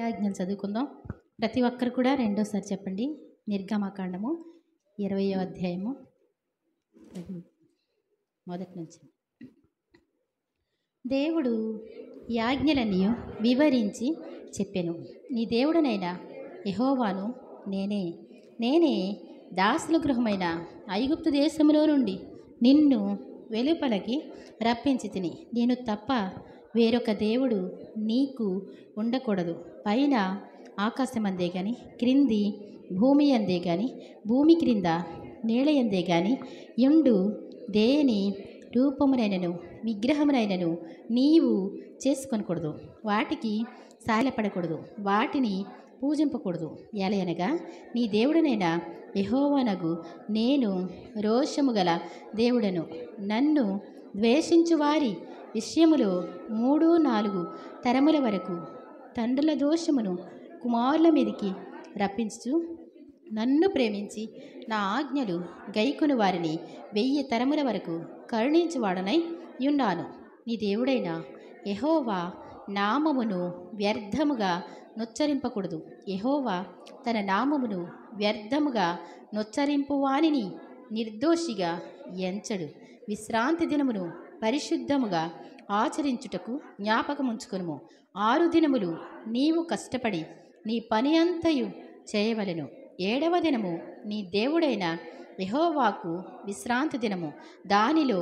ఆజ్ఞలు చదువుకుందాం. ప్రతి ఒక్కరు కూడా రెండోసారి చెప్పండి. నిర్గమకాండము 20వ అధ్యాయము మొదటి నుంచి. దేవుడు ఈ ఆజ్ఞలన్నీ వివరించి చెప్పెను. నీ దేవుడనైన యెహోవాను నేనే దాసుల గృహమైన ఐగుప్తు దేశములో నుండి నిన్ను వెలుపలకి రప్పించి తిని. నేను తప్ప వేరొక దేవుడు నీకు ఉండకూడదు. పైన ఆకాశమందే కానీ, క్రింది భూమి అందే కానీ, భూమి క్రింద నీళ్ళ ఎందే కానీ యుండు దేని రూపమునైనను విగ్రహమునైనను నీవు చేసుకొనకూడదు. వాటికి సాయపడకూడదు, వాటిని పూజింపకూడదు. ఎలయనగా నీ దేవుడనైన యెహోవానగు నేను రోషము గల దేవుడను. నన్ను ద్వేషించు వారి విషయములో 3-4 తరముల వరకు తండ్రుల దోషమును కుమారుల మీదికి రప్పించు. నన్ను ప్రేమించి నా ఆజ్ఞలు గైకొను వారిని 1000 తరముల వరకు కరుణించువాడనై యున్నాను. నీ దేవుడైన యెహోవా నామమును వ్యర్థముగా నొచ్చరింపకూడదు. యెహోవా తన నామమును వ్యర్థముగా నొచ్చరింపు వానిని నిర్దోషిగా ఎంచడు. విశ్రాంతి దినమును పరిశుద్ధముగా ఆచరించుటకు జ్ఞాపకముంచుకొనుము. 6 దినములు నీవు కష్టపడి నీ పని అంతయు చేయవలెను. 7వ దినము నీ దేవుడైన యెహోవాకు విశ్రాంతి దినము. దానిలో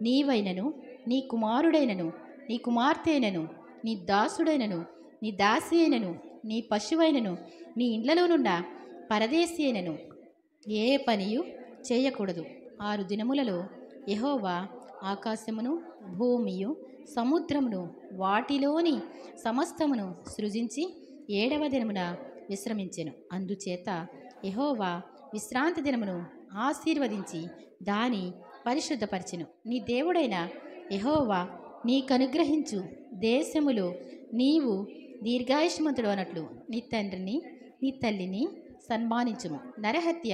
నీవైనను, నీ కుమారుడైనను, నీ కుమార్తెనను, నీ దాసుడైనను, నీ దాసి అయినను, నీ పశువైనను, నీ ఇండ్లలోనున్న పరదేశి అయినను ఏ పనియు చేయకూడదు. 6 దినములలో యెహోవా ఆకాశమును, భూమియు, సముద్రమును, వాటిలోని సమస్తమును సృజించి 7వ దినమున విశ్రమించెను. అందుచేత యెహోవా విశ్రాంతి దినమును ఆశీర్వదించి దాని పరిశుద్ధపరిచెను. నీ దేవుడైన యెహోవా నీకనుగ్రహించు దేశములో నీవు దీర్ఘాయుష్మంతుడు అన్నట్లు నీ తండ్రిని నీ తల్లిని సన్మానించుము. నరహత్య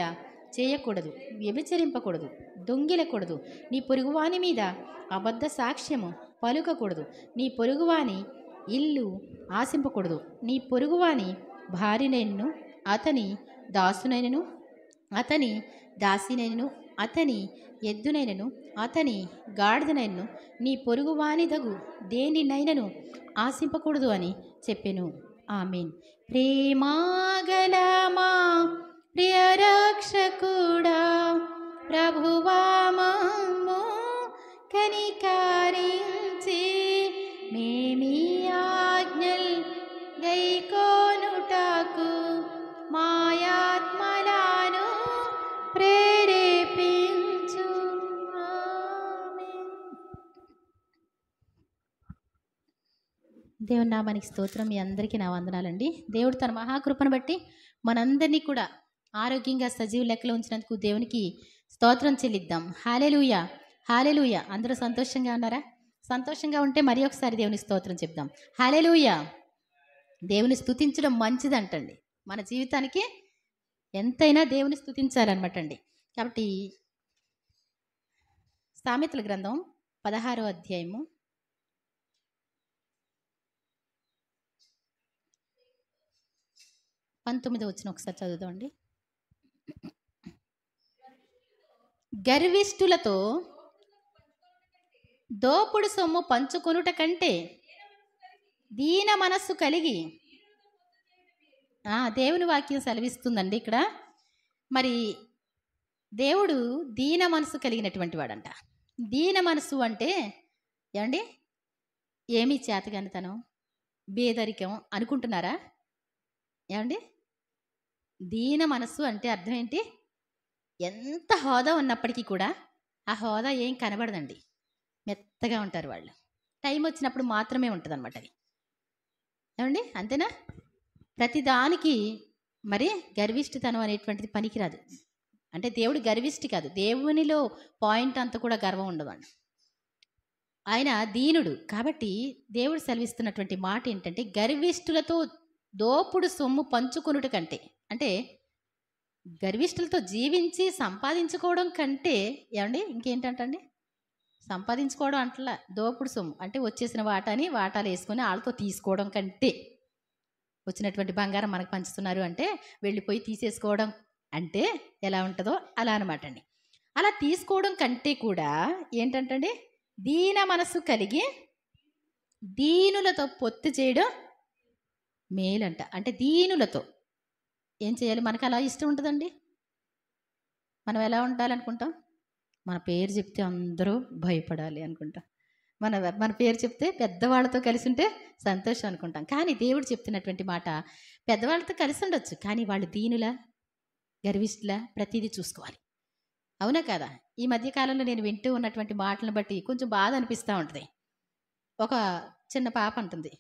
చేయకూడదు, వ్యభిచరింపకూడదు, దొంగిలకూడదు, నీ పొరుగువాని మీద అబద్ధ సాక్ష్యము పలుకకూడదు, నీ పొరుగువాని ఇల్లు ఆశింపకూడదు. నీ పొరుగువాని భార్యనైనను, అతని దాసునైనను, అతని దాసినైనను, అతని ఎద్దునైనను, అతని గాడిదనైనను, నీ పొరుగువానిదగు దేనినైనను ఆశింపకూడదు అని చెప్పెను. ఆమేన్. ప్రేమాగల మా ప్రియ రక్షకుడా, ప్రభువా మమ్ము కనికరించి మేమీ ఆజ్ఞల్ గైకొనుటకు మాయాత్మలను ప్రేరేపించు. ఆమేన్. దేవుని నామానికి స్తోత్రం. మీ అందరికీ నా వందనాలండి. దేవుడు తన మహాకృపను బట్టి మనందరినీ కూడా ఆరోగ్యంగా సజీవ లెక్కలో ఉంచినందుకు దేవునికి స్తోత్రం చెల్లిద్దాం. హల్లెలూయా, హల్లెలూయా. అందరూ సంతోషంగా ఉన్నారా? సంతోషంగా ఉంటే మరి ఒకసారి దేవుని స్తోత్రం చెప్దాం. హల్లెలూయా. దేవుని స్తుతించడం మంచిదంటండి. మన జీవితానికి ఎంతైనా దేవుని స్తుతించాలన్నమాట అండి. కాబట్టి సామెతల గ్రంథం 16వ అధ్యాయము 19వ వచనం ఒకసారి చదువుదామండి. గర్విష్ఠులతో దోపుడు సొమ్ము పంచుకొనుట కంటే దీన మనస్సు కలిగి, దేవుని వాక్యం సెలవిస్తుందండి ఇక్కడ. మరి దేవుడు దీన మనసు కలిగినటువంటి వాడంట. దీన మనసు అంటే ఏమండి, ఏమీ చేతగానితనం, బేదరికం అనుకుంటున్నారా? ఏమండి, దీన మనస్సు అంటే అర్థం ఏంటి? ఎంత హోదా ఉన్నప్పటికీ కూడా ఆ హోదా ఏం కనబడదండి. మెత్తగా ఉంటారు వాళ్ళు. టైం వచ్చినప్పుడు మాత్రమే ఉంటుంది అనమాట అది. ఏమండి, అంతేనా? ప్రతిదానికి మరి గర్విష్ఠతనం అనేటువంటిది పనికిరాదు. అంటే దేవుడు గర్విష్ఠి కాదు. దేవునిలో పాయింట్ అంతా కూడా గర్వం ఉండదు. ఆయన దీనుడు. కాబట్టి దేవుడు సెలవిస్తున్నటువంటి మాట ఏంటంటే, గర్విష్ఠులతో దోపుడు సొమ్ము పంచుకొనుట కంటే, అంటే గర్విష్ఠులతో జీవించి సంపాదించుకోవడం కంటే, ఏమండి ఇంకేంటంటండి, సంపాదించుకోవడం అంటలా, దోపుడు సొమ్ము అంటే వచ్చేసిన వాటాని వాటాలు వేసుకొని వాళ్ళతో తీసుకోవడం కంటే వచ్చినటువంటి బంగారం మనకు పంచుతున్నారు అంటే వెళ్ళిపోయి తీసేసుకోవడం అంటే ఎలా ఉంటుందో అలా అనమాట అండి. అలా తీసుకోవడం కంటే కూడా ఏంటంటే దీన మనసు కలిగి దీనులతో పొత్తు చేయడం మేలంట. అంటే దీనులతో ఏం చేయాలి? మనకు అలా ఇష్టం ఉంటుందండి. మనం ఎలా ఉండాలనుకుంటాం? మన పేరు చెప్తే అందరూ భయపడాలి అనుకుంటాం. మన మన పేరు చెప్తే పెద్దవాళ్ళతో కలిసి ఉంటే సంతోషం అనుకుంటాం. కానీ దేవుడు చెప్తున్నటువంటి మాట, పెద్దవాళ్ళతో కలిసి ఉండొచ్చు, కానీ వాళ్ళు దీనుల గర్విష్ఠుల ప్రతిదీ చూసుకోవాలి. అవునా కదా? ఈ మధ్యకాలంలో నేను వింటూ ఉన్నటువంటి మాటలను బట్టి కొంచెం బాధ అనిపిస్తూ ఉంటుంది. ఒక చిన్న పాప అంటుంది,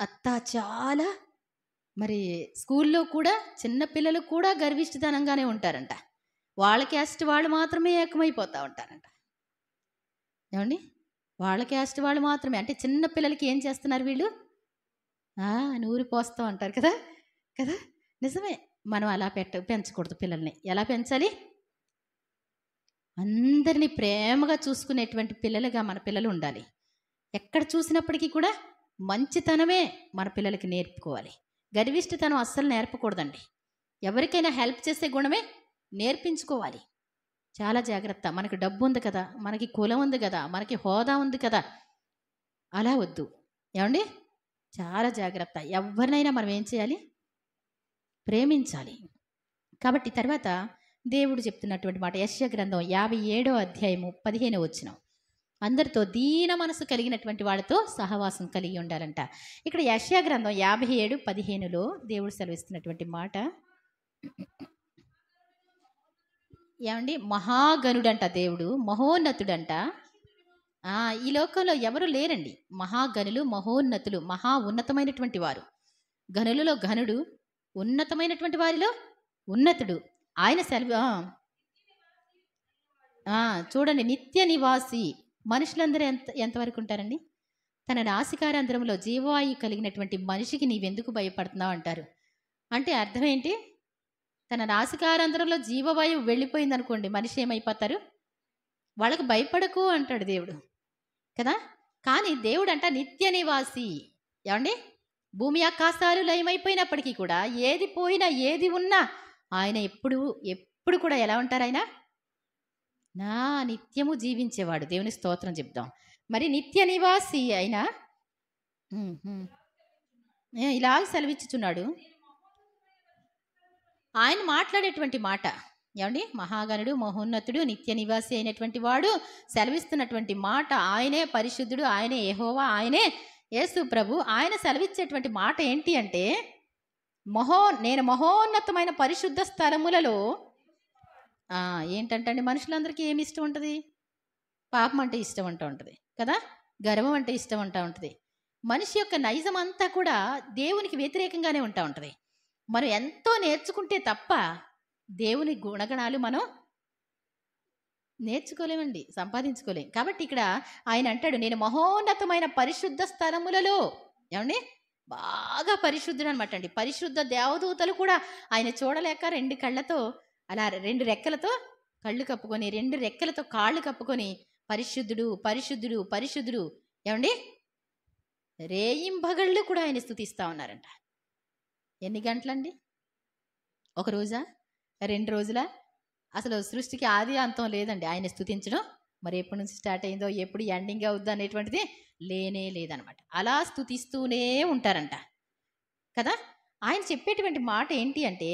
అత్త చాలా మరి స్కూల్లో కూడా చిన్నపిల్లలు కూడా గర్విష్ఠతనంగానే ఉంటారంట. వాళ్ళ క్యాస్ట్ వాళ్ళు మాత్రమే ఏకమైపోతూ ఉంటారంట. ఏమండి? వాళ్ళ క్యాస్ట్ వాళ్ళు మాత్రమే. అంటే చిన్న పిల్లలకి ఏం చేస్తున్నారు వీళ్ళు? నూరి పోస్తూ ఉంటారు కదా కదా. నిజమే. మనం అలా పెంచకూడదు పిల్లల్ని. ఎలా పెంచాలి? అందరినీ ప్రేమగా చూసుకునేటువంటి పిల్లలుగా మన పిల్లలు ఉండాలి. ఎక్కడ చూసినప్పటికీ కూడా మంచితనమే మన పిల్లలకి నేర్పుకోవాలి. గర్విష్ఠతనం అస్సలు నేర్పకూడదండి. ఎవరికైనా హెల్ప్ చేసే గుణమే నేర్పించుకోవాలి. చాలా జాగ్రత్త. మనకి డబ్బు ఉంది కదా, మనకి కులం ఉంది కదా, మనకి హోదా ఉంది కదా, అలా వద్దు. ఏమండి? చాలా జాగ్రత్త. ఎవరినైనా మనం ఏం చేయాలి? ప్రేమించాలి. కాబట్టి తర్వాత దేవుడు చెప్తున్నటువంటి మాట యెషయా గ్రంథం 57వ అధ్యాయము 15వ వచనం, అందరితో దీన మనసు కలిగినటువంటి వాళ్ళతో సహవాసం కలిగి ఉండాలంట. ఇక్కడ యెషయా గ్రంథం 57:15లో దేవుడు సెలవిస్తున్నటువంటి మాట ఏమండి? మహాగణుడంట దేవుడు, మహోన్నతుడంట. ఈ లోకంలో ఎవరు లేరండి మహాగణులు, మహోన్నతులు, మహా ఉన్నతమైనటువంటి వారు. గనులలో ఘనుడు, ఉన్నతమైనటువంటి వారిలో ఉన్నతుడు. ఆయన చూడండి, నిత్య నివాసి. మనుషులందరూ ఎంతవరకు ఉంటారండి? తన నాసికారంధ్రంలో జీవవాయువు కలిగినటువంటి మనిషికి నీవెందుకు భయపడుతున్నావు అంటారు. అంటే అర్థం ఏంటి? తన నాసికారంధ్రంలో జీవవాయువు వెళ్ళిపోయింది అనుకోండి, మనిషి ఏమైపోతారు? వాళ్ళకు భయపడకు అంటాడు దేవుడు కదా. కానీ దేవుడు అంట నిత్య నివాసి. ఏమండి? భూమి ఆకాశాలు లయమైపోయినప్పటికీ కూడా ఏది పోయినా ఏది ఉన్నా ఆయన ఎప్పుడు కూడా ఎలా ఉంటారు? ఆయన నా నిత్యము జీవించేవాడు. దేవుని స్తోత్రం చెప్దాం. మరి నిత్య నివాసి అయినా ఇలాగ సెలవిచ్చుచున్నాడు. ఆయన మాట్లాడేటువంటి మాట ఏమండి? మహాగణుడు, మహోన్నతుడు, నిత్య నివాసి అయినటువంటి వాడు సెలవిస్తున్నటువంటి మాట, ఆయనే పరిశుద్ధుడు, ఆయనే యెహోవా, ఆయనే యేసు ప్రభు. ఆయన సెలవిచ్చేటువంటి మాట ఏంటి అంటే, నేను మహోన్నతమైన పరిశుద్ధ స్థలములలో ఏంటంటే మనుషులందరికీ ఏమి ఇష్టం ఉంటుంది? పాపం అంటే ఇష్టం అంటూ ఉంటుంది కదా, గర్వం అంటే ఇష్టం అంటూ ఉంటుంది. మనిషి యొక్క నైజం అంతా కూడా దేవునికి వ్యతిరేకంగానే ఉంటా ఉంటుంది. మనం ఎంతో నేర్చుకుంటే తప్ప దేవుని గుణగణాలు మనం నేర్చుకోలేమండి, సంపాదించుకోలేం. కాబట్టి ఇక్కడ ఆయన అంటాడు, నేను మహోన్నతమైన పరిశుద్ధ స్థలములలో. ఏమండి? బాగా పరిశుద్ధుడు అనమాట అండి. పరిశుద్ధ దేవదూతలు కూడా ఆయన చూడలేక 2 కళ్ళతో అలా 2 రెక్కలతో కళ్ళు కప్పుకొని, 2 రెక్కలతో కాళ్ళు కప్పుకొని పరిశుద్ధుడు, పరిశుద్ధుడు, పరిశుద్ధుడు. ఏమండి? రేయింబగళ్ళు కూడా ఆయన స్తుతిస్తూ ఉన్నారంట. ఎన్ని గంటలండి? ఒక రోజా? 2 రోజులా? అసలు సృష్టికి ఆది అంతం లేదండి ఆయన స్తుతించడం. మరి ఎప్పటి నుంచి స్టార్ట్ అయిందో, ఎప్పుడు ఎండింగ్ అవుద్దో అనేటువంటిది లేనే లేదనమాట. అలా స్తుతిస్తూనే ఉంటారంట కదా. ఆయన చెప్పేటువంటి మాట ఏంటి అంటే,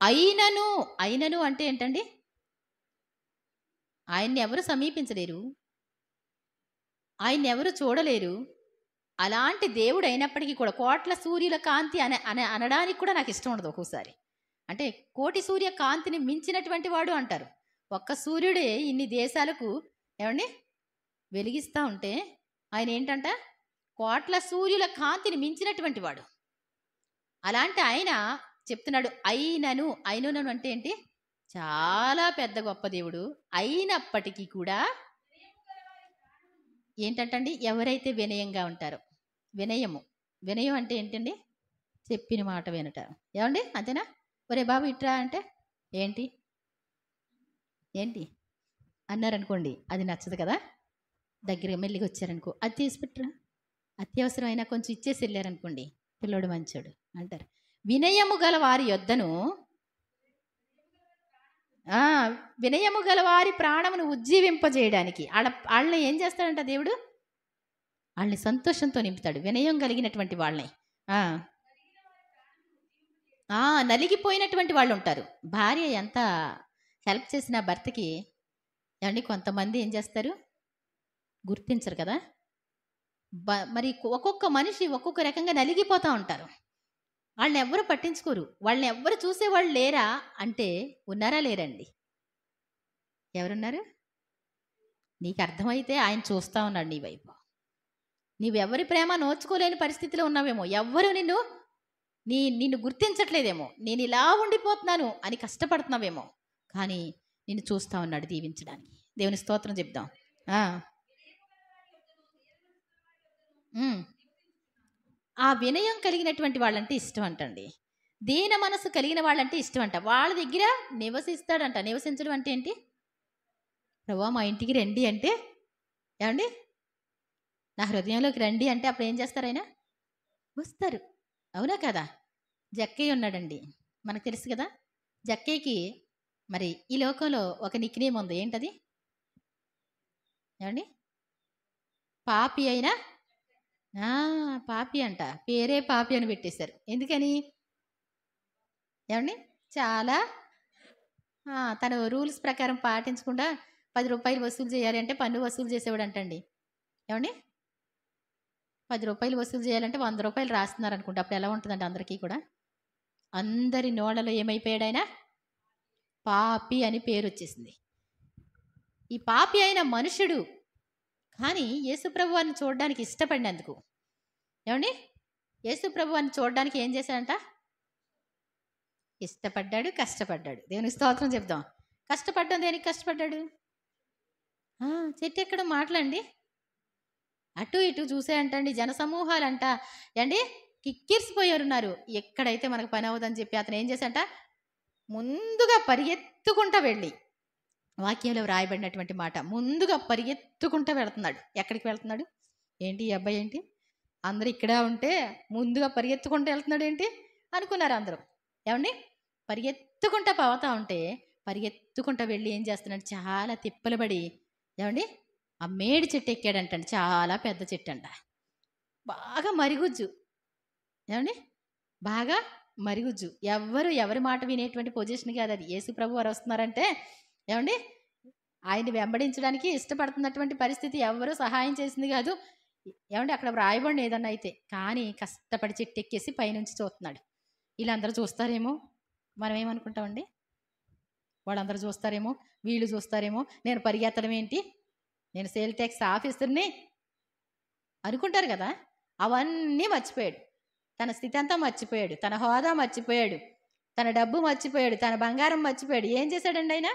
అయినను అంటే ఏంటండి? ఆయన్ని ఎవరు సమీపించలేరు, ఆయన్ని ఎవరు చూడలేరు. అలాంటి దేవుడు అయినప్పటికీ కూడా కోట్ల సూర్యుల కాంతి అనడానికి కూడా నాకు ఇష్టం ఉండదు ఒక్కోసారి. అంటే కోటి సూర్య కాంతిని మించినటువంటి వాడు అంటారు. ఒక్క సూర్యుడే ఇన్ని దేశాలకు ఏమండి వెలిగిస్తూ ఉంటే ఆయన ఏంటంట? కోట్ల సూర్యుల కాంతిని మించినటువంటి వాడు. అలాంటి ఆయన చెప్తున్నాడు అయినను అంటే ఏంటి? చాలా పెద్ద గొప్ప దేవుడు అయినప్పటికీ కూడా ఏంటంటండి? ఎవరైతే వినయంగా ఉంటారో, వినయం అంటే ఏంటండి? చెప్పిన మాట వినట. ఏమండి? అంతేనా? ఒరే బాబు ఇట్రా అంటే ఏంటి అన్నారనుకోండి, అది నచ్చదు కదా. దగ్గర మెల్లిగా వచ్చారనుకో, అది తీసి పెట్టరా, అత్యవసరమైన కొంచెం ఇచ్చేసి వెళ్ళారనుకోండి, పిల్లోడు మంచోడు అంటారు. వినయము గల వారి యొద్దను ఆ! వినయము గల వారి ప్రాణమును ఉజ్జీవింపజేయడానికి ఆళ్ళని ఏం చేస్తాడంట దేవుడు? ఆళ్ళని సంతోషంతో నింపుతాడు. వినయం కలిగినటువంటి వాళ్ళని. ఆ! ఆ! నలిగిపోయినటువంటి వాళ్ళుంటారు. భార్య ఎంత హెల్ప్ చేసినా భర్తకి ఏవండీ కొంతమంది ఏం చేస్తారు? గుర్తించరు కదా! మరి ఒక్కొక్క మనిషి ఒక్కొక్క రకంగా నలిగిపోతా ఉంటారు. ఆళ్ళనెవ్వరు పట్టించుకోరు. వాళ్ళనెవ్వరు చూసేవాళ్ళు లేరా అంటే ఉన్నారా? లేరండి? ఎవరున్నారు? నీకర్థమైతే ఆయన చూస్తా ఉన్నాడు నీ వైపు. నీవెవరి ప్రేమ నోచుకోలేని పరిస్థితిలో ఉన్నావేమో. ఎవ్వరు నిన్ను గుర్తించట్లేదేమో. నేనిలా ఉండిపోతున్నాను అని కష్టపడుతున్నావేమో. కానీ నిన్ను చూస్తా ఉన్నాడు దీవించడానికి. దేవుని స్తోత్రం చెప్దాం. ఆ! హ్మ్. ఆ వినయం కలిగినటువంటి వాళ్ళంటే ఇష్టం అంటండి. దీన మనసు కలిగిన వాళ్ళంటే ఇష్టం అంట. వాళ్ళ దగ్గర నివసిస్తాడంట. నివసించడం అంటే ఏంటి? ప్రభువా మా ఇంటికి రండి అంటే ఏవండీ? నా హృదయంలోకి రండి అంటే అప్పుడేం చేస్తారాయన? వస్తారు. అవునా కదా? జక్కయ్య ఉన్నాడండి. మనకు తెలుసు కదా! జక్కయ్యకి మరి ఈ లోకంలో ఒక నిక్‌నేమ్ ఉంది. ఏంటది? ఏవండీ? పాపి అయిన ఆ! పాపి అంట. పేరే పాపి అని పెట్టేశారు. ఎందుకని? ఏవండీ? చాలా తను రూల్స్ ప్రకారం పాటించకుండా రూ. 10 వసూలు చేయాలి అంటే పన్ను వసూలు చేసేవాడంటండి. ఏవండీ? రూ. 10 వసూలు చేయాలంటే రూ. 100 రాస్తున్నారనుకుంటా. అప్పుడు ఎలా ఉంటదండి అందరికీ కూడా? అందరి నోళ్ళలో ఏమైపోయాడాయన? పాపి అని పేరొచ్చేసింది. ఈ పాపి అయిన మనుషుడు కానీ యేసుప్రభు వారిని చూడడానికి ఇష్టపడినందుకు ఏవండీ? యేసుప్రభు వారిని చూడడానికి ఏం చేశాడంట? ఇష్టపడ్డాడు, కష్టపడ్డాడు. దేవునికి స్తోత్రం చెప్దాం. కష్టపడ్డం దేనికి కష్టపడ్డాడు? ఆ! చెట్టెక్కడం మాటలండి. అటు ఇటు చూసేయంటండి జనసమూహాలంట ఏవండీ? కిక్కిరిసిపోయారున్నారు. ఎక్కడైతే మనకు పని అవ్వదని చెప్పి అతను ఏం చేశాడంట? ముందుగా పరిగెత్తుకుంటా వెళ్ళి వాక్యంలో వ్రాయబడినటువంటి మాట. ముందుగా పరిగెత్తుకుంటా వెళ్తున్నాడు. ఎక్కడికి వెళ్తున్నాడు? ఏంటి ఈ అబ్బాయి ఏంటి? అందరూ ఇక్కడ ఉంటే ముందుగా పరిగెత్తుకుంటూ వెళ్తున్నాడేంటి? అనుకున్నారు అందరూ. ఏవండీ? పరిగెత్తుకుంటా పోతా ఉంటే, పరిగెత్తుకుంటా వెళ్ళి ఏం చేస్తున్నాడు? చాలా తిప్పలు పడి ఏవండీ? ఆ మేడి చెట్టు ఎక్కాడంటండి. చాలా పెద్ద చెట్టంట. బాగా మరిగుజ్జు. ఏవండీ? బాగా మరిగుజ్జు. ఎవరి మాట వినేటువంటి పొజిషన్ కాదది. యేసు ప్రభు వారు వస్తున్నారంటే ఏవండీ? ఆయన్ని వెంబడించడానికి ఇష్టపడుతున్నటువంటి పరిస్థితి ఎవ్వరూ సహాయం చేసింది కాదు. ఏవండీ? అక్కడ వ్రాయబడిన ఏదన్నా అయితే. కానీ కష్టపడి చెట్టెక్కేసి పైనుంచి చూస్తున్నాడు. ఈళ్ళందరూ చూస్తారేమో! మనం ఏమనుకుంటామండి? వాళ్ళందరూ చూస్తారేమో! వీళ్ళు చూస్తారేమో! నేను పరిగెత్తడం ఏంటి? నేను సేల్ టాక్స్ ఆఫీసర్‌ని అనుకుంటారు కదా! అవన్నీ మర్చిపోయాడు. తన స్థితి అంతా మర్చిపోయాడు. తన హోదా మర్చిపోయాడు. తన డబ్బు మర్చిపోయాడు. తన బంగారం మర్చిపోయాడు. ఏం చేశాడండి ఆయన?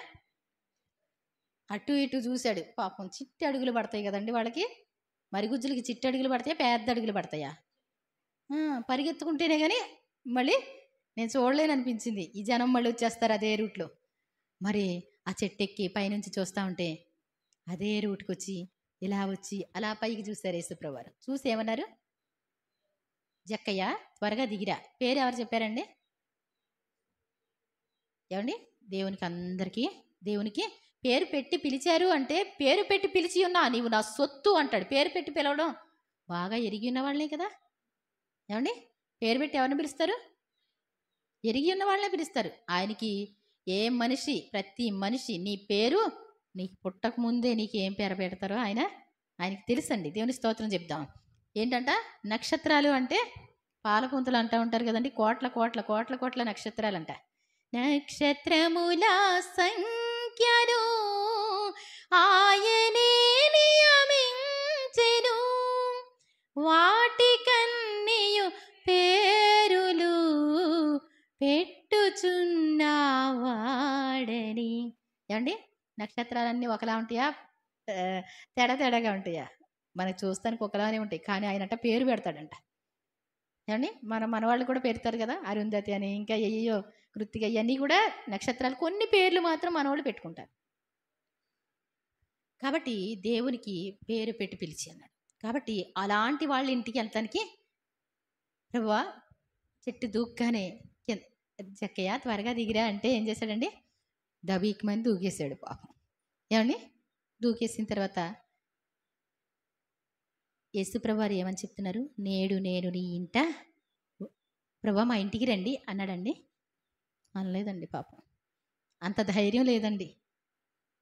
అటు ఇటు చూశాడు. పాపం చిట్టి అడుగులు పడతాయి కదండీ వాళ్ళకి. మరుగుజ్జులకి చిట్టి అడుగులు పడతాయా? పెద్ద అడుగులు పడతాయా? ఆ! పరిగెత్తుకుంటేనే గాని మళ్ళీ నేను చూడలేననిపించింది. ఈ జనం మళ్ళీ వచ్చేస్తారు అదే రూట్‌లో. మరి ఆ చెట్టెక్కి పైనుంచి చూస్తా ఉంటే అదే రూట్‌కొచ్చి ఇలా వచ్చి అలా పైకి చూసారు యేసుప్రభువారు. చూసి ఏమన్నారు? "జక్కయ్య త్వరగా దిగిరా." పేరెవరు చెప్పారండి? ఏవండీ? దేవునికి పేరు పెట్టి పిలిచారు అంటే, పేరు పెట్టి పిలిచి ఉన్నా నీవు నా సొత్తు అంటాడు. పేరు పెట్టి పిలవడం బాగా ఎరిగి ఉన్న వాళ్ళే కదా! ఏవండీ? పేరు పెట్టి ఎవరిని పిలుస్తారు? ఎరిగి ఉన్న వాళ్ళనే పిలుస్తారు. ఆయనకి ఏ మనిషి, ప్రతి మనిషి నీ పేరు నీకు పుట్టక ముందే నీకేం పేరు పెడతారో ఆయనకి తెలుసండి. దేవుని స్తోత్రం చెప్దాం. ఏంటంట? నక్షత్రాలు అంటే పాలపుంతలు అంటా ఉంటారు కదండీ! కోట్ల కోట్ల కోట్ల కోట్ల నక్షత్రాలంట. నక్షత్రముల సంఖ్యను ఆయనే నియమించెను వాటికన్నియు పేరులు పెట్టుచున్నవాడని. ఏవండీ? నక్షత్రాలన్నీ ఒకలా ఉంటాయా? తేడా తేడాగా ఉంటాయా? మనకు చూస్తానికి ఒకలానే ఉంటాయి. కానీ ఆయనంట పేరు పెడతాడంట. ఏవండీ? మనవాళ్ళు కూడా పెడతారు కదా! అరుంధతి అని ఇంకా ఏయేయో కృత్తిక ఇయన్నీ కూడా నక్షత్రాలు కొన్ని పేర్లు మాత్రం మనోళ్ళు పెట్టుకుంటారు. కాబట్టి దేవునికి పేరు పెట్టి పిలిచి అన్నాడు. కాబట్టి అలాంటి వాళ్ళ ఇంటికి వెళ్తానికి ప్రభువా చెట్టు దూకగానే జక్కయ్య త్వరగా దిగిరా అంటే ఏం చేశాడండి? దబీకమని దూకేశాడు పాపం. ఏమండి? దూకేసిన తర్వాత యేసుప్రభు వారు ఏమని చెప్తున్నారు? నేడు నేను నీ ఇంట ప్రభా మా ఇంటికి రండి అన్నాడండి? అనలేదండి పాపం. అంత ధైర్యం లేదండి,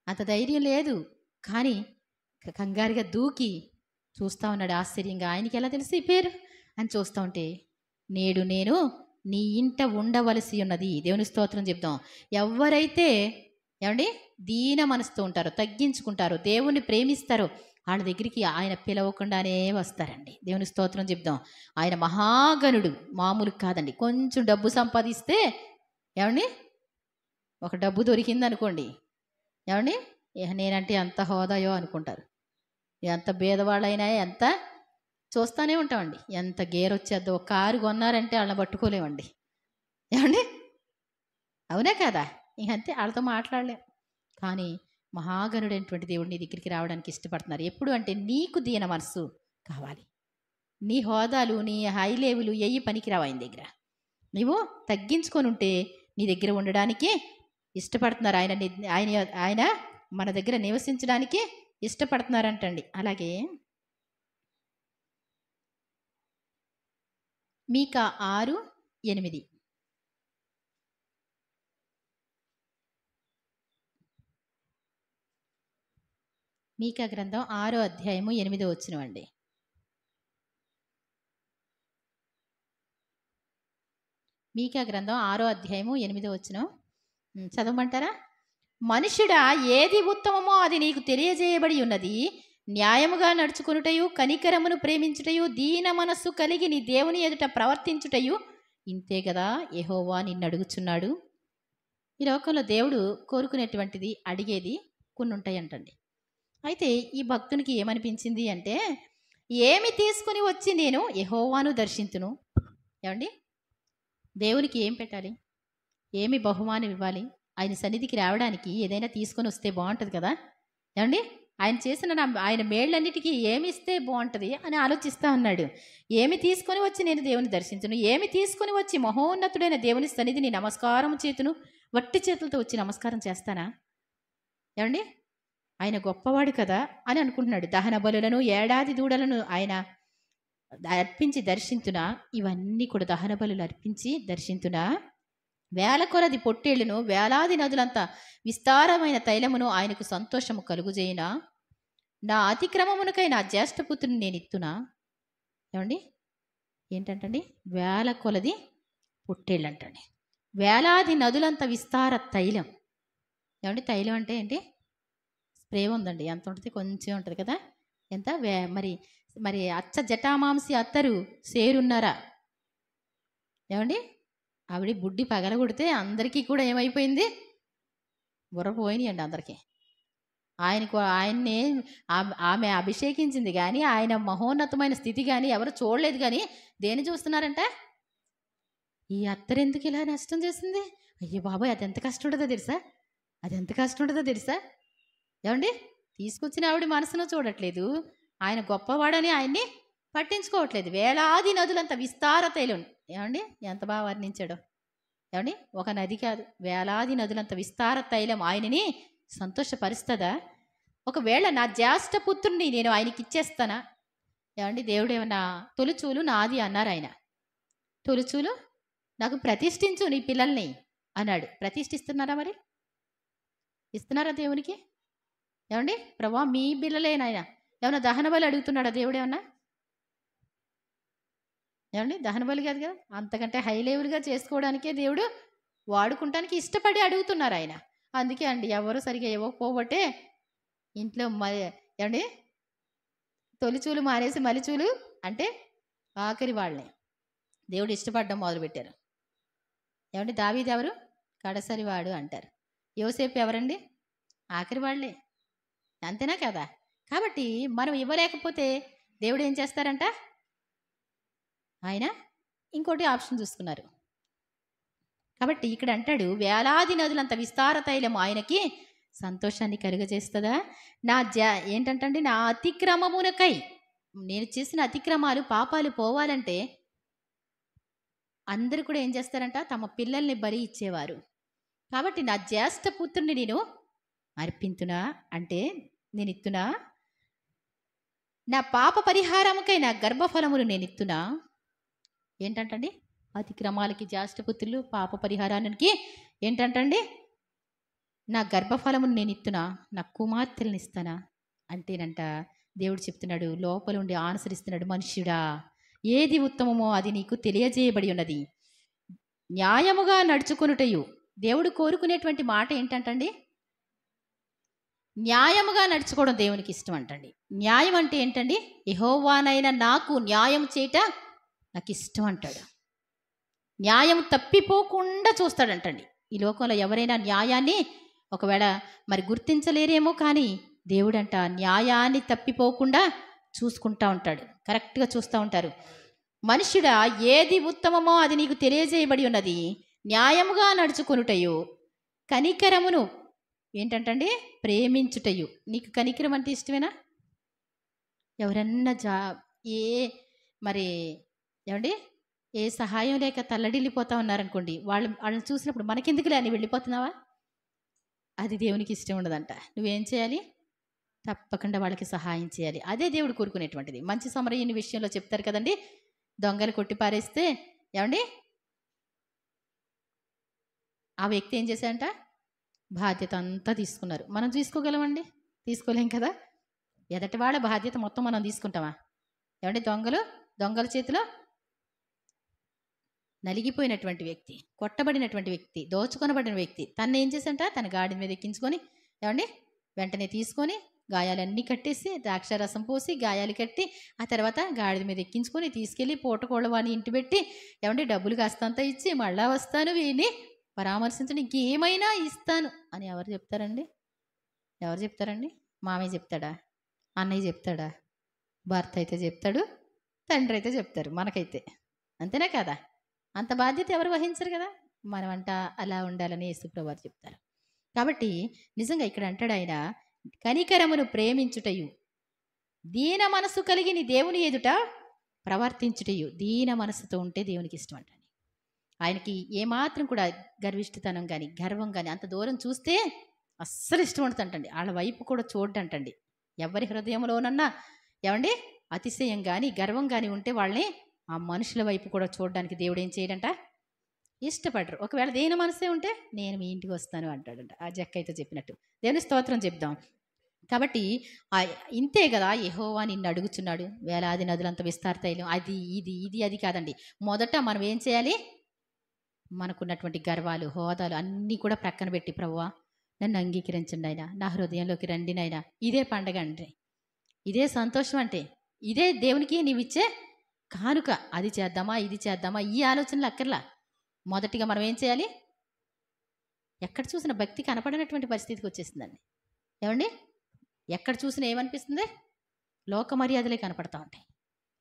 అంత ధైర్యం లేదు. కానీ కంగారుగా దూకి చూస్తూ ఉన్నాడు ఆశ్చర్యంగా. ఆయనకి ఎలా తెలిసి పేరు అని చూస్తూ ఉంటే, నేడు నేను నీ ఇంట ఉండవలసి ఉన్నది. దేవుని స్తోత్రం చెప్దాం. ఎవరైతే ఏమండి దీన మనసుతో ఉంటారో, తగ్గించుకుంటారో, దేవుణ్ణి ప్రేమిస్తారో వాళ్ళ దగ్గరికి ఆయన పిలవకుండానే వస్తారండి. దేవుని స్తోత్రం చెప్దాం. ఆయన మహాగణుడు, మామూలు కాదండి. కొంచెం డబ్బు సంపాదిస్తే ఏమండి, ఒక డబ్బు దొరికింది అనుకోండి, ఏమండి నేనంటే ఎంత హోదాయో అనుకుంటారు. ఎంత భేదవాళ్ళైనా ఎంత చూస్తూనే ఉంటామండి. ఎంత గేర్ వచ్చేద్దో. ఒక కారు కొన్నారంటే వాళ్ళని పట్టుకోలేమండి. ఏమండి? అవునా కదా? ఇంకంతే, వాళ్ళతో మాట్లాడలేం. కానీ మహాగణుడైనటువంటి దేవుడు నీ దగ్గరికి రావడానికి ఇష్టపడుతున్నారు. ఎప్పుడు అంటే నీకు దీన మనసు కావాలి. నీ హోదాలు, నీ హై లెవెల్ ఎయ్యి పనికిరావు ఆయన దగ్గర. నీవు తగ్గించుకొని ఉంటే నీ దగ్గర ఉండడానికి ఇష్టపడుతున్నారు. ఆయన మన దగ్గర నివసించడానికి ఇష్టపడుతున్నారంటండి. అలాగే మీకా 6:8. మీకా గ్రంథం 6వ అధ్యాయము 8వ వచనం అండి. మీకా గ్రంథం 6వ అధ్యాయము 8వ వచనం చదవమంటారా? మనుష్యుడా, ఏది ఉత్తమమో అది నీకు తెలియజేయబడి ఉన్నది. న్యాయముగా నడుచుకునుటయు, కనికరమును ప్రేమించుటయు, దీన మనస్సు కలిగి నీ దేవుని ఎదుట ప్రవర్తించుటయు ఇంతే కదా యెహోవా నిన్ను అడుగుచున్నాడు. ఈ లోకంలో దేవుడు కోరుకునేటువంటిది, అడిగేది కొన్ని ఉంటాయంటండి. అయితే ఈ భక్తునికి ఏమనిపించింది అంటే, ఏమి తీసుకుని వచ్చి నేను యెహోవాను దర్శించును? ఏమండి, దేవునికి ఏం పెట్టాలి, ఏమి బహుమానం ఇవ్వాలి? ఆయన సన్నిధికి రావడానికి ఏదైనా తీసుకొని వస్తే బాగుంటుంది కదా. ఏమండి, ఆయన చేసిన ఆయన మేళ్ళన్నిటికీ ఏమి ఇస్తే బాగుంటుంది అని ఆలోచిస్తూ ఉన్నాడు. ఏమి తీసుకొని వచ్చి నేను దేవుని దర్శించును? ఏమి తీసుకొని వచ్చి మహోన్నతుడైన దేవుని సన్నిధిని నమస్కారం చేతును? వట్టి చేతులతో వచ్చి నమస్కారం చేస్తానా? ఏమండి, ఆయన గొప్పవాడు కదా అని అనుకుంటున్నాడు. దహన బలులను, ఏడాది దూడలను ఆయన అర్పించి దర్శించునా? ఇవన్నీ కూడా దహన బలులు అర్పించి దర్శించునా? వేల కొలది పొట్టేళ్లను, వేలాది నదులంత విస్తారమైన తైలమును ఆయనకు సంతోషము కలుగుజేయునా? నా అతిక్రమమునకై నా జ్యేష్ఠపుత్రుని నేను ఇత్తునా? ఏమండి, ఏంటంటండి? వేల కొలది పొట్టేళ్ళు అంటండి, వేలాది నదులంత విస్తార తైలం. ఏమండి, తైలం అంటే ఏంటి? స్ప్రే ఉందండి. ఎంత ఉంటుంది? కొంచెం ఉంటుంది కదా. ఎంత మరి మరి అచ్చ జటామాంసి అత్తరు సేరున్నారా? ఏమండి, ఆవిడ బుడ్డి పగలగొడితే అందరికీ కూడా ఏమైపోయింది? బుర్ర పోయినాయండి అందరికీ. ఆయన్నే ఆమె అభిషేకించింది కానీ ఆయన మహోన్నతమైన స్థితి కానీ ఎవరు చూడలేదు. కానీ దేన్ని చూస్తున్నారంట? ఈ అత్తరెందుకు ఇలా నష్టం చేసింది? అయ్యో బాబాయ్, అది ఎంత కష్టం ఉంటుందో తెలుసా? ఏమండి, తీసుకొచ్చిన ఆవిడ మనసును చూడట్లేదు, ఆయన గొప్పవాడని ఆయన్ని పట్టించుకోవట్లేదు. వేలాది నదులంత విస్తార తైలం. ఏమండి, ఎంత బాగా వర్ణించాడో. ఏమండి, ఒక నది కాదు, వేలాది నదులంత విస్తార తైలం ఆయనని సంతోషపరుస్తుందా? ఒకవేళ నా జ్యేష్ఠపుత్రుని నేను ఆయనకి ఇచ్చేస్తానా? ఏమండి, దేవుడు ఏమన్నా తొలిచూలు నాది అన్నారు. ఆయన తొలిచూలు నాకు ప్రతిష్ఠించు నీ పిల్లల్ని అన్నాడు. ప్రతిష్ఠిస్తున్నారా? మరి ఇస్తున్నారా దేవునికి? ఏమండి, ప్రభా మీ పిల్లలేనాయన ఏమన్నా దహన బలి అడుగుతున్నాడా దేవుడు? ఏమన్నా ఏమండి, దహన బలి కాదు కదా, అంతకంటే హై లెవెల్గా చేసుకోవడానికే దేవుడు వాడుకుంటానికి ఇష్టపడి అడుగుతున్నారు ఆయన. అందుకే అండి ఎవరు సరిగా ఇవ్వకపోబట్టే ఇంట్లో ఏమండి తొలిచూలు మానేసి మలిచూలు అంటే ఆఖరి వాళ్ళని దేవుడు ఇష్టపడడం మొదలుపెట్టారు. ఏమండి, దావీదు ఎవరు? కడసరి వాడు అంటారు. యోసేపు ఎవరండి? ఆఖరి వాళ్ళే. అంతేనా కదా? కాబట్టి మనం ఇవ్వలేకపోతే దేవుడు ఏం చేస్తారంట? ఆయన ఇంకోటి ఆప్షన్ చూసుకున్నారు. కాబట్టి ఇక్కడ అంటాడు, వేలాది నదులంత విస్తార తైలం ఆయనకి సంతోషాన్ని కలుగజేస్తుందా? ఏంటంటండి, నా అతిక్రమమునకై నేను చేసిన అతిక్రమాలు పాపాలు పోవాలంటే అందరూ కూడా ఏం చేస్తారంట, తమ పిల్లల్ని బలి ఇచ్చేవారు. కాబట్టి నా జ్యేష్ఠ పుత్రుని నేను అర్పింతునా అంటే నేను ఇత్తునా, నా పాప పరిహారముకై నా గర్భఫలములు నేను ఇత్తునా. ఏంటంటండి, అతిక్రమాలకి జ్యేష్ఠపుత్రులు, పాప పరిహారానికి ఏంటంటండి, నా గర్భఫలమును నేను ఇత్తునా, నా కుమార్తెలను ఇస్తానా అంటేనంట. దేవుడు చెప్తున్నాడు, లోపల ఉండి ఆనుసరిస్తున్నాడు, మనుష్యుడా ఏది ఉత్తమమో అది నీకు తెలియజేయబడి ఉన్నది, న్యాయముగా నడుచుకొనుటయు. దేవుడు కోరుకునేటువంటి మాట ఏంటంటండి, న్యాయముగా నడుచుకోవడం దేవునికి ఇష్టం అంటండి. న్యాయం అంటే ఏంటండి, యెహోవానైనా నాకు న్యాయం చేయట నాకు ఇష్టం అంటాడు. న్యాయం తప్పిపోకుండా చూస్తాడంటండి. ఈ లోకంలో ఎవరైనా న్యాయాన్ని ఒకవేళ మరి గుర్తించలేరేమో, కానీ దేవుడంట న్యాయాన్ని తప్పిపోకుండా చూసుకుంటా ఉంటాడు, కరెక్ట్గా చూస్తూ ఉంటారు. మనుష్యుడా ఏది ఉత్తమమో అది నీకు తెలియజేయబడి ఉన్నది, న్యాయముగా నడుచుకొనుటయు, కనికరమును ఏంటంటే ప్రేమించుటయు. నీకు కనికరం అంటే ఇష్టమేనా? ఎవరన్నా ఏ మరి ఏమండి ఏ సహాయం లేక తల్లడిల్లిపోతా ఉన్నారనుకోండి, వాళ్ళని చూసినప్పుడు మనకెందుకులే అని వెళ్ళిపోతున్నావా? అది దేవునికి ఇష్టం ఉండదంట. నువ్వేం చేయాలి? తప్పకుండా వాళ్ళకి సహాయం చేయాలి. అదే దేవుడు కోరుకునేటువంటిది. మంచి సమరయుని విషయంలో చెప్తారు కదండి, దొంగలు కొట్టి పారేస్తే ఏమండి ఆ వ్యక్తి ఏం చేశాడంట, బాధ్యత అంతా తీసుకున్నారు. మనం తీసుకోగలమండి? తీసుకోలేం కదా. ఎదటి వాళ్ళ బాధ్యత మొత్తం మనం తీసుకుంటామా? ఏమండి, దొంగల చేతిలో నలిగిపోయినటువంటి వ్యక్తి, కొట్టబడినటువంటి వ్యక్తి, దోచుకొనబడిన వ్యక్తి తను ఏం చేశాడంట, తన గాడి మీద ఎక్కించుకొని ఏమండి వెంటనే తీసుకొని గాయాలన్నీ కట్టేసి ద్రాక్షారసం పోసి గాయాలు కట్టి ఆ తర్వాత గాడిద మీద ఎక్కించుకొని తీసుకెళ్ళి పూటకోళ్ళవాని ఇంటి పెట్టి ఏమంటే డబ్బులు కాస్తంతా ఇచ్చి మళ్ళా వస్తాను వీని పరామర్శించండి, ఇంకేమైనా ఇస్తాను అని ఎవరు చెప్తారండి? ఎవరు చెప్తారండి? మామయ్య చెప్తాడా? అన్నయ్య చెప్తాడా? భర్త అయితే చెప్తాడు, తండ్రి అయితే చెప్తారు. మనకైతే అంతేనా కదా? అంత బాధ్యత ఎవరు వహించరు కదా. మనమంట అలా ఉండాలని యేసుప్రభువు వారు చెప్తారు. కాబట్టి నిజంగా ఇక్కడ అంటాడు ఆయన, కనికరమును ప్రేమించుటయు, దీన మనసు కలిగి నీ దేవుని ఎదుట ప్రవర్తించుటయు. దీన మనసుతో ఉంటే దేవునికి ఇష్టం అంటండి. ఆయనకి ఏమాత్రం కూడా గర్విష్ఠతనం కానీ గర్వం కానీ అంత దూరం చూస్తే అస్సలు ఇష్టం ఉండదంటండి. వాళ్ళ వైపు కూడా చూడంటండి. ఎవరి హృదయంలోనన్నా ఏమండి అతిశయం కానీ గర్వం కానీ ఉంటే వాళ్ళని ఆ మనుషుల వైపు కూడా చూడడానికి దేవుడు ఏం చేయడంట, ఇష్టపడరు. ఒకవేళ దేని మనసే ఉంటే నేను మీ ఇంటికి వస్తాను అంటాడంట. ఆ జక్కయ్యతో చెప్పినట్టు. దేవుని స్తోత్రం చెప్దాం. కాబట్టి ఇంతే కదా, యెహోవా నిన్ను అడుగుచున్నాడు, వేలాది నదులంత విస్తార తైలం, అది ఇది అది కాదండి. మొదట మనం ఏం చేయాలి? మనకున్నటువంటి గర్వాలు హోదాలు అన్నీ కూడా ప్రక్కన పెట్టి, ప్రభువా నన్ను అంగీకరించండి ఆయన, నా హృదయంలోకి రండి నాయన. ఇదే పండగ అంటే, ఇదే సంతోషం అంటే, ఇదే దేవునికి నీవిచ్చే కానుక. అది చేద్దామా ఇది చేద్దామా ఈ ఆలోచనలు అక్కర్లా. మొదటిగా మనం ఏం చేయాలి? ఎక్కడ చూసిన భక్తి కనపడినటువంటి పరిస్థితికి వచ్చేసిందండి. ఏమండి, ఎక్కడ చూసినా ఏమనిపిస్తుంది? లోక మర్యాదలే కనపడతా ఉంటాయి.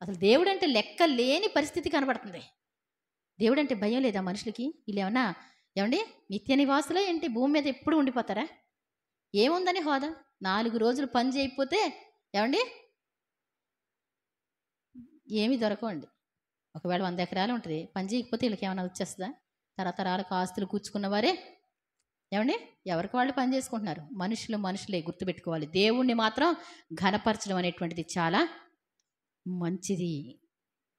అసలు దేవుడు అంటే లెక్క లేని పరిస్థితి కనపడుతుంది. దేవుడు అంటే భయం లేదా మనుషులకి? వీళ్ళు ఏమన్నా ఏమండి నిత్య నివాసులే ఏంటి? భూమి మీద ఎప్పుడు ఉండిపోతారా? ఏముందని హోదా? 4 రోజులు పని చేయకపోతే ఏమండి ఏమీ దొరకవండి. ఒకవేళ 100 ఎకరాలు ఉంటుంది, పని చేయకపోతే వీళ్ళకి ఏమైనా వచ్చేస్తుందా? తరతరాలకు ఆస్తులు కూర్చుకున్నవారే ఏమండి ఎవరికి వాళ్ళు పని చేసుకుంటున్నారు. మనుషులే గుర్తుపెట్టుకోవాలి. దేవుణ్ణి మాత్రం ఘనపరచడం అనేటువంటిది చాలా మంచిది.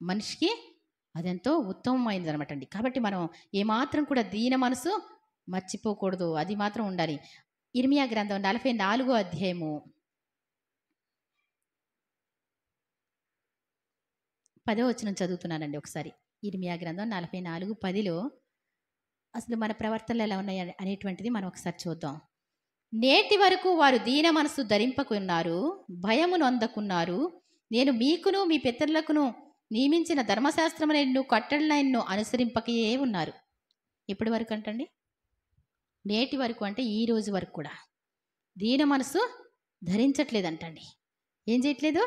మనిషికి అదెంతో ఉత్తమమైనది అనమాట అండి. కాబట్టి మనం ఏమాత్రం కూడా దీన మనసు మర్చిపోకూడదు, అది మాత్రం ఉండాలి. ఇర్మియా గ్రంథం 44వ అధ్యాయము 10వ వచనం చదువుతున్నానండి ఒకసారి. ఇర్మియా గ్రంథం 44:10లో అసలు మన ప్రవర్తనలు ఎలా ఉన్నాయి అనేటువంటిది మనం ఒకసారి చూద్దాం. నేటి వరకు వారు దీన మనసు ధరింపకున్నారు, భయమును అందకున్నారు. నేను మీకును మీ పితరులకును నియమించిన ధర్మశాస్త్రమును కట్టడలను అనుసరింపకే ఉన్నారు. ఎప్పటి వరకు అంటండి? నేటి వరకు అంటే ఈ రోజు వరకు కూడా దీన మనసు ధరించట్లేదంటండి. ఏం చేయట్లేదు?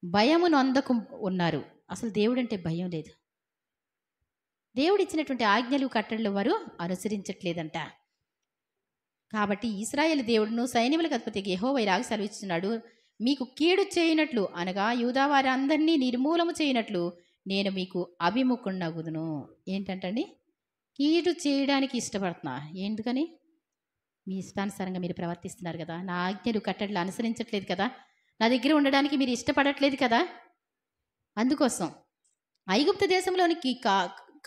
భయమును అందకు ఉన్నారు. అసలు దేవుడు అంటే భయం లేదు. దేవుడు ఇచ్చినటువంటి ఆజ్ఞలు కట్టడలు వారు అనుసరించట్లేదంట. కాబట్టి ఇశ్రాయేలు దేవుడును సైన్యములకు అధిపతి యెహోవా ఇలాగ సెలవిస్తున్నాడు, మీకు కీడు చేయనట్లు అనగా యూదా వారి అందరినీ నిర్మూలము చేయనట్లు నేను మీకు అభిముఖుణ్ణగుదును. ఏంటంటండి? కీడు చేయడానికి ఇష్టపడుతున్నా. ఎందుకని? మీ ఇష్టానుసారంగా మీరు ప్రవర్తిస్తున్నారు కదా, నా ఆజ్ఞలు కట్టడలు అనుసరించట్లేదు కదా, నా దగ్గర ఉండడానికి మీరు ఇష్టపడట్లేదు కదా. అందుకోసం ఐగుప్తు దేశంలోనికి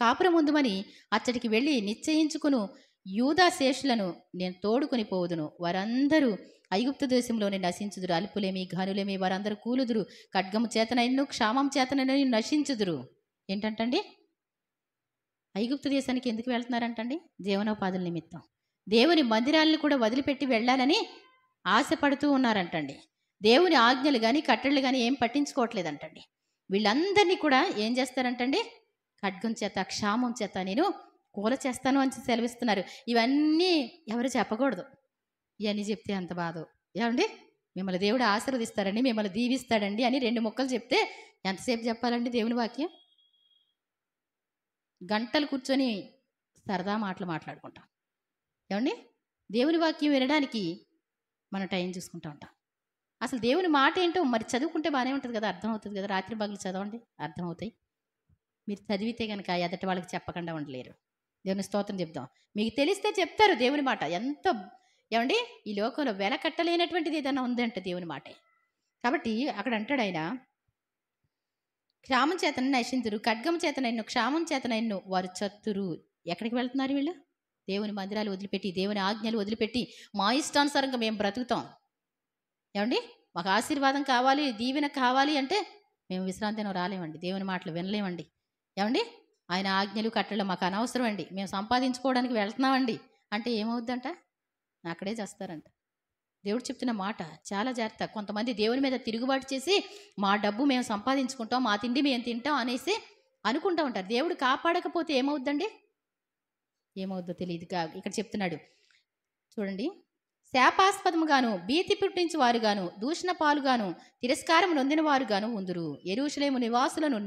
కాపురం ఉందుమని అచ్చటికి వెళ్ళి నిశ్చయించుకును యూదా శేషులను నేను తోడుకొని పోవుదును. వారందరూ ఐగుప్తు దేశంలోనే నశించుదురు. అల్పులేమి ఘనులేమి వారందరూ కూలుదురు. ఖడ్గము చేతనైను క్షామం చేతనైను నశించుదురు. ఏంటంటండి? ఐగుప్తు దేశానికి ఎందుకు వెళ్తున్నారంటండి? జీవనోపాధుల నిమిత్తం. దేవుని మందిరాలను కూడా వదిలిపెట్టి వెళ్ళాలని ఆశపడుతూ ఉన్నారంటండి. దేవుని ఆజ్ఞలు కానీ కట్టళ్ళు కానీ ఏం పట్టించుకోవట్లేదంటండి. వీళ్ళందరినీ కూడా ఏం చేస్తారంటండి? ఖడ్గం చేత క్షామం చేత నేను కూల చేస్తాను అని సెలవిస్తున్నారు. ఇవన్నీ ఎవరు చెప్పకూడదు. ఇవన్నీ చెప్తే అంత బాధ. ఏమండి? మిమ్మల్ని దేవుడు ఆశీర్వదిస్తాడండి, మిమ్మల్ని దీవిస్తాడండి అని 2 ముక్కలు చెప్తే ఎంతసేపు చెప్పాలండి దేవుని వాక్యం? గంటలు కూర్చొని సరదా మాటలు మాట్లాడుకుంటాం. ఏమండి? దేవుని వాక్యం వినడానికి మనం టైం చూసుకుంటూ ఉంటాం. అసలు దేవుని మాట ఏంటో మరి చదువుకుంటే బాగానే ఉంటుంది కదా, అర్థమవుతుంది కదా. రాత్రి పగలు చదవండి, అర్థమవుతాయి. మీరు చదివితే కనుక ఎదటి వాళ్ళకి చెప్పకుండా ఉండలేరు. దేవుని స్తోత్రం చెప్దాం. మీకు తెలిస్తే చెప్తారు దేవుని మాట. ఏమండి? ఈ లోకంలో వెల కట్టలేనటువంటిది ఏదైనా ఉందంటే దేవుని మాటే. కాబట్టి అక్కడ అంటాడు ఆయన, క్షామం చేతన నశింతురు, ఖడ్గం చేతనైను క్షామం చేతనైను వారు చత్తురు. ఎక్కడికి వెళ్తున్నారు వీళ్ళు? దేవుని మందిరాలు వదిలిపెట్టి, దేవుని ఆజ్ఞలు వదిలిపెట్టి మా ఇష్టానుసారంగా మేము బ్రతుకుతాం. ఏమండి? మాకు ఆశీర్వాదం కావాలి, దీవెన కావాలి అంటే మేము విశ్రాంతిని రాలేమండి, దేవుని మాటలు వినలేమండి. ఏమండి? ఆయన ఆజ్ఞలు కట్టలు మాకు అనవసరం అండి, మేము సంపాదించుకోవడానికి వెళ్తున్నామండి అంటే ఏమవుద్దంట? అక్కడే చేస్తారంట. దేవుడు చెప్తున్న మాట చాలా జాగ్రత్త. కొంతమంది దేవుని మీద తిరుగుబాటు చేసి మా డబ్బు మేము సంపాదించుకుంటాం, మా తిండి మేము తింటాం అనేసి అనుకుంటూ ఉంటారు. దేవుడు కాపాడకపోతే ఏమవుద్దండి? ఏమవుద్దో తెలియదు. ఇక్కడ చెప్తున్నాడు చూడండి, శాపాస్పదముగాను భీతి పుట్టించు వారుగాను దూషణ పాలుగాను తిరస్కారం నొందిన వారుగాను ఉందురు. యెరూషలేము నివాసులను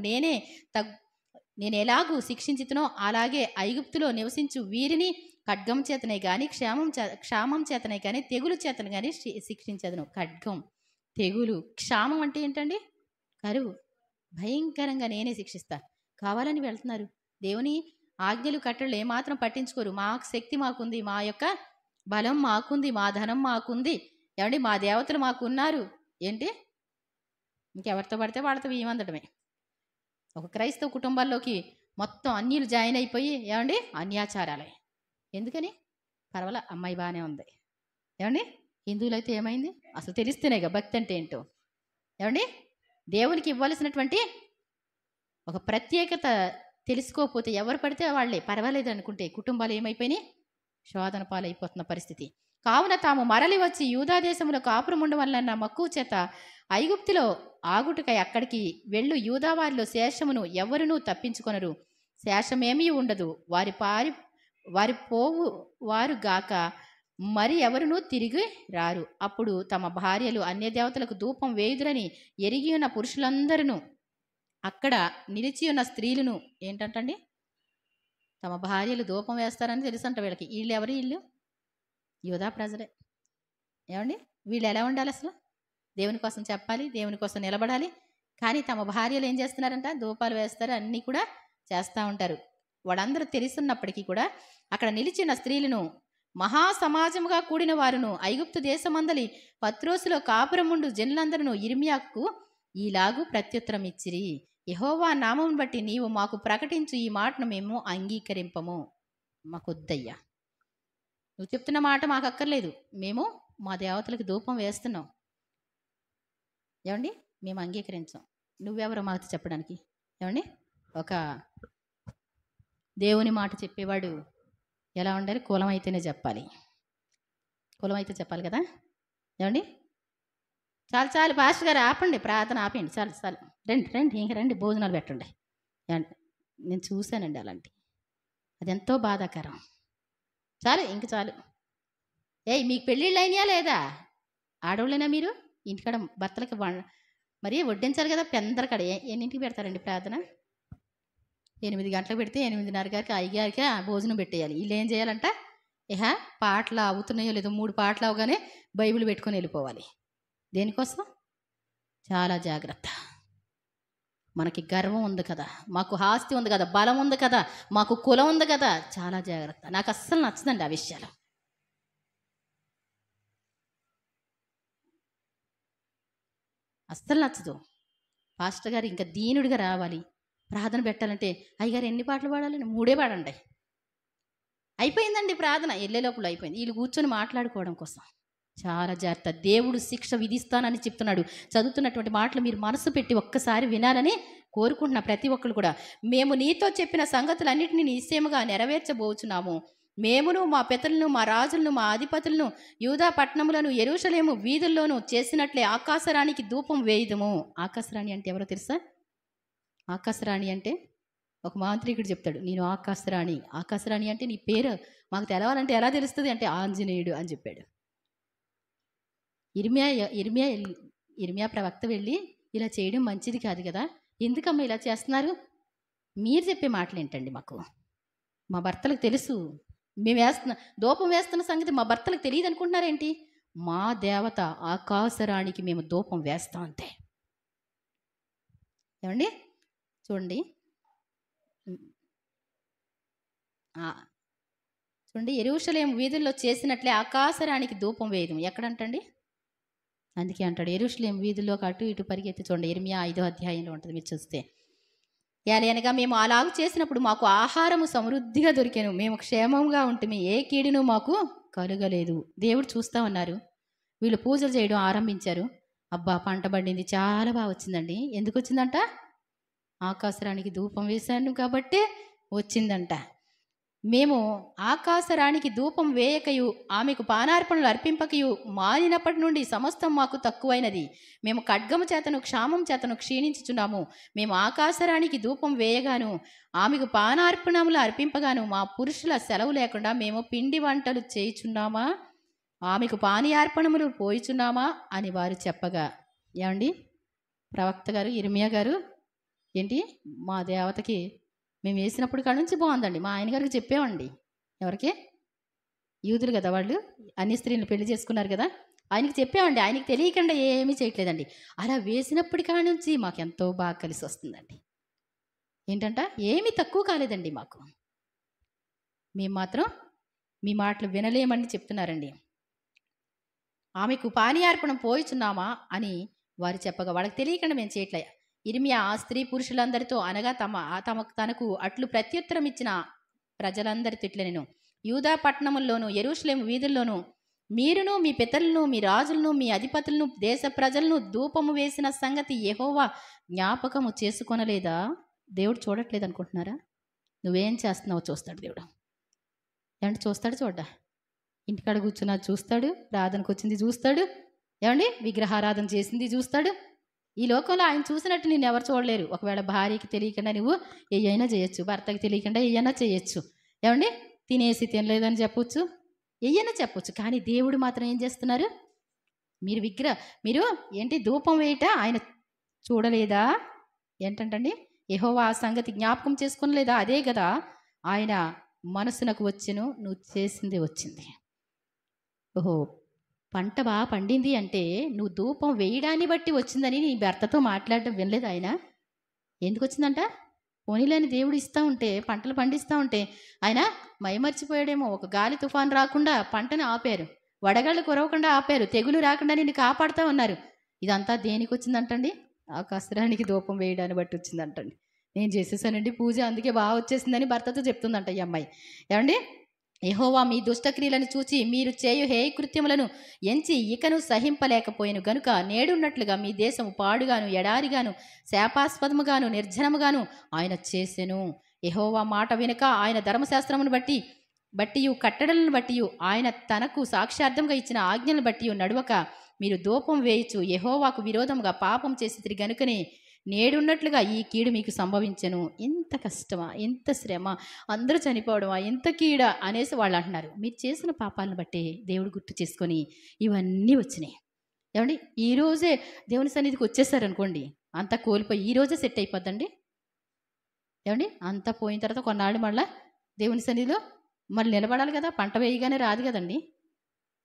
నేను ఎలాగూ శిక్షించుతునో అలాగే ఐగుప్తులో నివసించు వీరిని ఖడ్గం చేతనే కానీ క్షామం చేతనే కానీ తెగులు చేతనే కానీ శిక్షించదును. ఖడ్గం, తెగులు, క్షామం అంటే ఏంటండి? కరువు. భయంకరంగా నేనే శిక్షిస్తా. కావాలని వెళ్తున్నారు. దేవుని ఆజ్ఞలు కట్టలు ఏమాత్రం పట్టించుకోరు. మా శక్తి మాకుంది, మా యొక్క బలం మాకుంది, మా ధనం మాకుంది, ఏమండి మా దేవతలు మాకున్నారు. ఏంటి? ఇంకెవరితో పడితే వాళ్ళతో ఏమందడమే. ఒక క్రైస్తవ కుటుంబాల్లోకి మొత్తం అన్యులు జాయిన్ అయిపోయి ఏమండి అన్యాచారాలే. ఎందుకని? పర్వాలే, అమ్మాయి బాగానే ఉంది. ఏమండి? హిందువులైతే ఏమైంది? అసలు తెలిస్తేనేగా భక్తి అంటే ఏంటో. ఏమండి? దేవునికి ఇవ్వాల్సినటువంటి ఒక ప్రత్యేకత తెలుసుకోకపోతే ఎవరు పడితే వాళ్ళే పర్వాలేదు అనుకుంటే కుటుంబాలు ఏమైపోయినాయి? శోధన పాలైపోతున్న పరిస్థితి. కావున తాము మరలి వచ్చి యూదా దేశంలో కాపురం ఉండవలన మక్కువ చేత ఐగుప్తులో ఆగుటకై అక్కడికి వెళ్ళు యూదా వారిలో శేషమును ఎవరునూ తప్పించుకొనరు. శేషమేమీ ఉండదు. వారి పోవు వారు గాక మరి ఎవరునూ తిరిగి రారు. అప్పుడు తమ భార్యలు అన్య దేవతలకు ధూపం వేయుదురని ఎరిగి ఉన్న పురుషులందరూ అక్కడ నిలిచి ఉన్న స్త్రీలను ఏంటంటండి? తమ భార్యలు ధూపం వేస్తారని తెలుసంట వీళ్ళకి. వీళ్ళు ఎవరు? వీళ్ళు యూదా ప్రజలే. ఏమండి? వీళ్ళు ఎలా ఉండాలి అసలు? దేవుని కోసం చెప్పాలి, దేవుని కోసం నిలబడాలి. కానీ తమ భార్యలు ఏం చేస్తున్నారంట? ధూపాలు వేస్తారు, అన్నీ కూడా చేస్తూ ఉంటారు. వాళ్ళందరూ తెలుసున్నప్పటికీ కూడా అక్కడ నిలిచిన స్త్రీలను మహాసమాజముగా కూడిన వారును ఐగుప్తు దేశమందలి పత్రోసులో కాపురముండు జనులందరూ ఇర్మియాకు ఈలాగు ప్రత్యుత్తరం ఇచ్చిరి, యెహోవా నామం బట్టి నీవు మాకు ప్రకటించు ఈ మాటను మేము అంగీకరింపము. మాకొద్దయ్యా, నువ్వు చెప్తున్న మాట మాకు అక్కర్లేదు, మేము మా దేవతలకు ధూపం వేస్తున్నాం. ఏమండి? మేము అంగీకరించాం. నువ్వెవరో మాకు చెప్పడానికి? ఏమండి? ఒక దేవుని మాట చెప్పేవాడు ఎలా ఉండాలి? కులం అయితేనే చెప్పాలి. కులం అయితే చెప్పాలి కదా. ఏమండి? చాలు చాలు పాస్టర్ గారు ఆపండి, ప్రార్థన ఆపండి, చాలు చాలు, రండి రండి, ఇంక రండి, భోజనాలు పెట్టండి. ఏమండి? నేను చూశానండి అలాంటి, అది ఎంతో బాధాకరం. చాలు, ఇంక చాలు. మీకు పెళ్ళిళ్ళు అయినాయా లేదా? ఆడవాళ్ళైనా మీరు? ఇంటికాడ భర్తలకి మరి వడ్డించాలి కదా. పెందరకాడ ఎన్నింటికి పెడతారండి ప్రార్థన? 8 గంటలకు పెడితే 8:30 గారికి 5 గారికి భోజనం పెట్టేయాలి. వీళ్ళు ఏం చేయాలంట? పాటలు అవుతున్నాయో లేదో 3 పాటలు అవగానే బైబిల్ పెట్టుకొని వెళ్ళిపోవాలి. దేనికోసం? చాలా జాగ్రత్త. మనకి గర్వం ఉంది కదా, మాకు ఆస్తి ఉంది కదా, బలం ఉంది కదా, మాకు కులం ఉంది కదా, చాలా జాగ్రత్త. నాకు అస్సలు నచ్చదండి ఆ విషయాలు. అస్సలు నచ్చదు. పాస్టర్ గారు ఇంకా దీనుడిగా రావాలి, ప్రార్థన పెట్టాలంటే అయ్యగారు ఎన్ని పాటలు పాడాలండి? 3 పాడండి. అయిపోయిందండి ప్రార్థన, వెళ్ళే లోపల అయిపోయింది. వీళ్ళు కూర్చొని మాట్లాడుకోవడం కోసం. చాలా జాగ్రత్త. దేవుడు శిక్ష విధిస్తానని చెప్తున్నాడు. చదువుతున్నటువంటి మాటలు మీరు మనసు పెట్టి ఒక్కసారి వినాలని కోరుకుంటున్నా ప్రతి ఒక్కరు కూడా. మేము నీతో చెప్పిన సంగతులన్నింటినీ నిశ్చయముగా నెరవేర్చబోచున్నాము. మేమును మా పితరులను, మా రాజులను, మా అధిపతులను, యూదా పట్టణములను, యెరూషలేము వీధుల్లోనూ చేసినట్లే ఆకాశరాణికి ధూపం వేయుదుము. ఆకాశరాణి అంటే ఎవరో తెలుసా? ఆకాశరాణి అంటే ఒక మాంత్రికుడు చెప్తాడు, నేను ఆకాశరాణి. ఆకాశరాణి అంటే నీ పేరు మాకు తెలవాలంటే ఎలా తెలుస్తుంది అంటే ఆంజనేయుడు అని చెప్పాడు. ఇర్మియా ప్రవక్త వెళ్ళి ఇలా చేయడం మంచిది కాదు కదా, ఎందుకమ్మా ఇలా చేస్తున్నారు? మీరు చెప్పే మాటలు ఏంటండి? మా భర్తలకు తెలుసు, మేము ధూపం వేస్తున్న సంగతి మా భర్తలకు తెలియదు అనుకుంటున్నారేంటి? మా దేవత ఆకాశరాణికి మేము ధూపం వేస్తాం అంతే. ఏమండి చూడండి, చూడండి, యెరూషలేము వీధుల్లో చేసినట్లే ఆకాశరాణికి ధూపం వేయదు. ఎక్కడంటండి? అందుకే అంటాడు యెరూషలేము వీధుల్లో అటు ఇటు పరిగెత్తి. చూడండి, ఇర్మియా 5వ అధ్యాయంలో ఉంటుంది, మీరు చూస్తే. అనగా మేము అలాగూ చేసినప్పుడు మాకు ఆహారము సమృద్ధిగా దొరికాను, మేము క్షేమంగా ఉంటుంది, ఏ కీడును మాకు కలుగలేదు. దేవుడు చూస్తా ఉన్నారు. వీళ్ళు పూజలు చేయడం ఆరంభించారు. అబ్బా పంట పండింది, చాలా బాగా వచ్చిందండి. ఎందుకు వచ్చిందంట? ఆకాశరాణికి ధూపం వేశాను కాబట్టి వచ్చిందంట. మేము ఆకాశరాణికి ధూపం వేయకయు ఆమెకు పానార్పణలు అర్పింపకయు మానినప్పటి నుండి సమస్తం మాకు తక్కువైనది. మేము ఖడ్గము చేతను క్షామం చేతను క్షీణించుచున్నాము. మేము ఆకాశరాణికి ధూపం వేయగాను ఆమెకు పానార్పణములు అర్పింపగాను మా పురుషుల సెలవు లేకుండా మేము పిండి వంటలు చేయుచున్నామా, ఆమెకు పానీయార్పణములు పోయిచున్నామా అని వారు చెప్పగా, ఏమండి ప్రవక్త గారు ఇర్మియా గారు, ఏంటి మా దేవతకి మేము వేసినప్పుడు కాడ నుంచి బాగుందండి, మా ఆయన గారికి చెప్పామండి. ఎవరికి? యూదులు కదా వాళ్ళు, అన్ని స్త్రీలను పెళ్లి చేసుకున్నారు కదా, ఆయనకి చెప్పామండి. ఆయనకి తెలియకుండా ఏమీ చేయట్లేదండి. అలా వేసినప్పటి కాడ నుంచి మాకు ఎంతో బాగా కలిసి వస్తుందండి. ఏంటంట? ఏమీ తక్కువ కాలేదండి మాకు. మేము మాత్రం మీ మాటలు వినలేమని చెప్తున్నారండి. ఆమెకు పానీయార్పణం పోయిచున్నామా అని వారు చెప్పగా, వాళ్ళకి తెలియకుండా మేము చేయట్లే. ఇర్మియా ఆ స్త్రీ పురుషులందరితో అనగా తనకు అట్లు ప్రత్యుత్తరం ఇచ్చిన ప్రజలందరితో ఇట్లా, నేను యూదా పట్టణముల్లోను యెరూషలేము వీధుల్లోనూ మీరును మీ పితరులను మీ రాజులను మీ అధిపతులను దేశ ప్రజలను ధూపము వేసిన సంగతి యెహోవా జ్ఞాపకము చేసుకొనలేదా? దేవుడు చూడట్లేదు అనుకుంటున్నారా? నువ్వేం చేస్తున్నావో చూస్తాడు దేవుడు. ఏమంటే చూస్తాడు, చూడ్డా? ఇంటికాడ కూర్చున్నా చూస్తాడు, ప్రార్థనకు వచ్చింది చూస్తాడు, ఏమండి విగ్రహారాధన చేసింది చూస్తాడు. ఈ లోకంలో ఆయన చూసినట్టు నిన్ను ఎవరు చూడలేరు. ఒకవేళ భార్యకి తెలియకుండా నువ్వు ఏయైనా చేయొచ్చు, భర్తకి తెలియకుండా ఏయైనా చేయొచ్చు, ఏమండి తినేసి తినలేదని చెప్పొచ్చు, ఏయైనా చెప్పొచ్చు. కానీ దేవుడు మాత్రం ఏం చేస్తున్నారు? మీరు ఏంటి ధూపం వేయట ఆయన చూడలేదా? ఏంటంటండి? యెహోవా ఆ సంగతి జ్ఞాపకం చేసుకోలేదా? అదే కదా ఆయన మనసునకు వచ్చెను, నువ్వు చేసింది వచ్చింది. ఓహో, పంట బాగా పండింది అంటే నువ్వు ధూపం వేయడాన్ని బట్టి వచ్చిందని నీ భర్తతో మాట్లాడడం వినలేదు ఆయన? ఎందుకు వచ్చిందంట? పోనీలేని దేవుడు ఇస్తూ ఉంటే, పంటలు పండిస్తూ ఉంటే ఆయన మైమర్చిపోయాడేమో. ఒక గాలి తుఫాను రాకుండా పంటను ఆపారు, వడగళ్ళు కురవకుండా ఆపారు, తెగులు రాకుండా నిన్ను కాపాడుతూ ఉన్నారు. ఇదంతా దేనికి వచ్చిందంటండి? ఆకాశరానికి ధూపం వేయడాన్ని బట్టి వచ్చిందంటండి. నేను చేసేసానండి పూజ, అందుకే బాగా వచ్చేసిందని భర్తతో చెప్తుందంట ఈ అమ్మాయి. ఏమండి? యెహోవా మీ దుష్టక్రియలను చూచి మీరు చేయు హేయకృత్యములను ఎంచి ఇకను సహింపలేకపోయాను గనుక నేడున్నట్లుగా మీ దేశము పాడుగాను ఎడారిగాను శాపాస్పదముగాను నిర్జనముగాను ఆయన చేసెను. యెహోవా మాట వినక ఆయన ధర్మశాస్త్రమును బట్టియు కట్టడలను బట్టియు ఆయన తనకు సాక్షార్థంగా ఇచ్చిన ఆజ్ఞలను బట్టియు నడువక మీరు ధూపం వేయచ్చు యెహోవాకు విరోధముగా పాపం చేసి గనుకనే నేడున్నట్లుగా ఈ కీడు మీకు సంభవించెను. ఎంత కష్టమా, ఎంత శ్రమ, అందరూ చనిపోవడమా, ఎంత కీడ అనేసి వాళ్ళు అంటున్నారు. మీరు చేసిన పాపాలను బట్టి దేవుడు గుర్తు చేసుకొని ఇవన్నీ వచ్చినాయి. ఏమండి? ఈరోజే దేవుని సన్నిధికి వచ్చేసారనుకోండి, అంతా కోల్పోయి ఈరోజే సెట్ అయిపోద్దండి. ఏమండి? అంతా పోయిన తర్వాత కొన్నాళ్ళు మళ్ళీ దేవుని సన్నిధిలో మళ్ళీ నిలబడాలి కదా, పంట వేయగానే రాదు కదండి.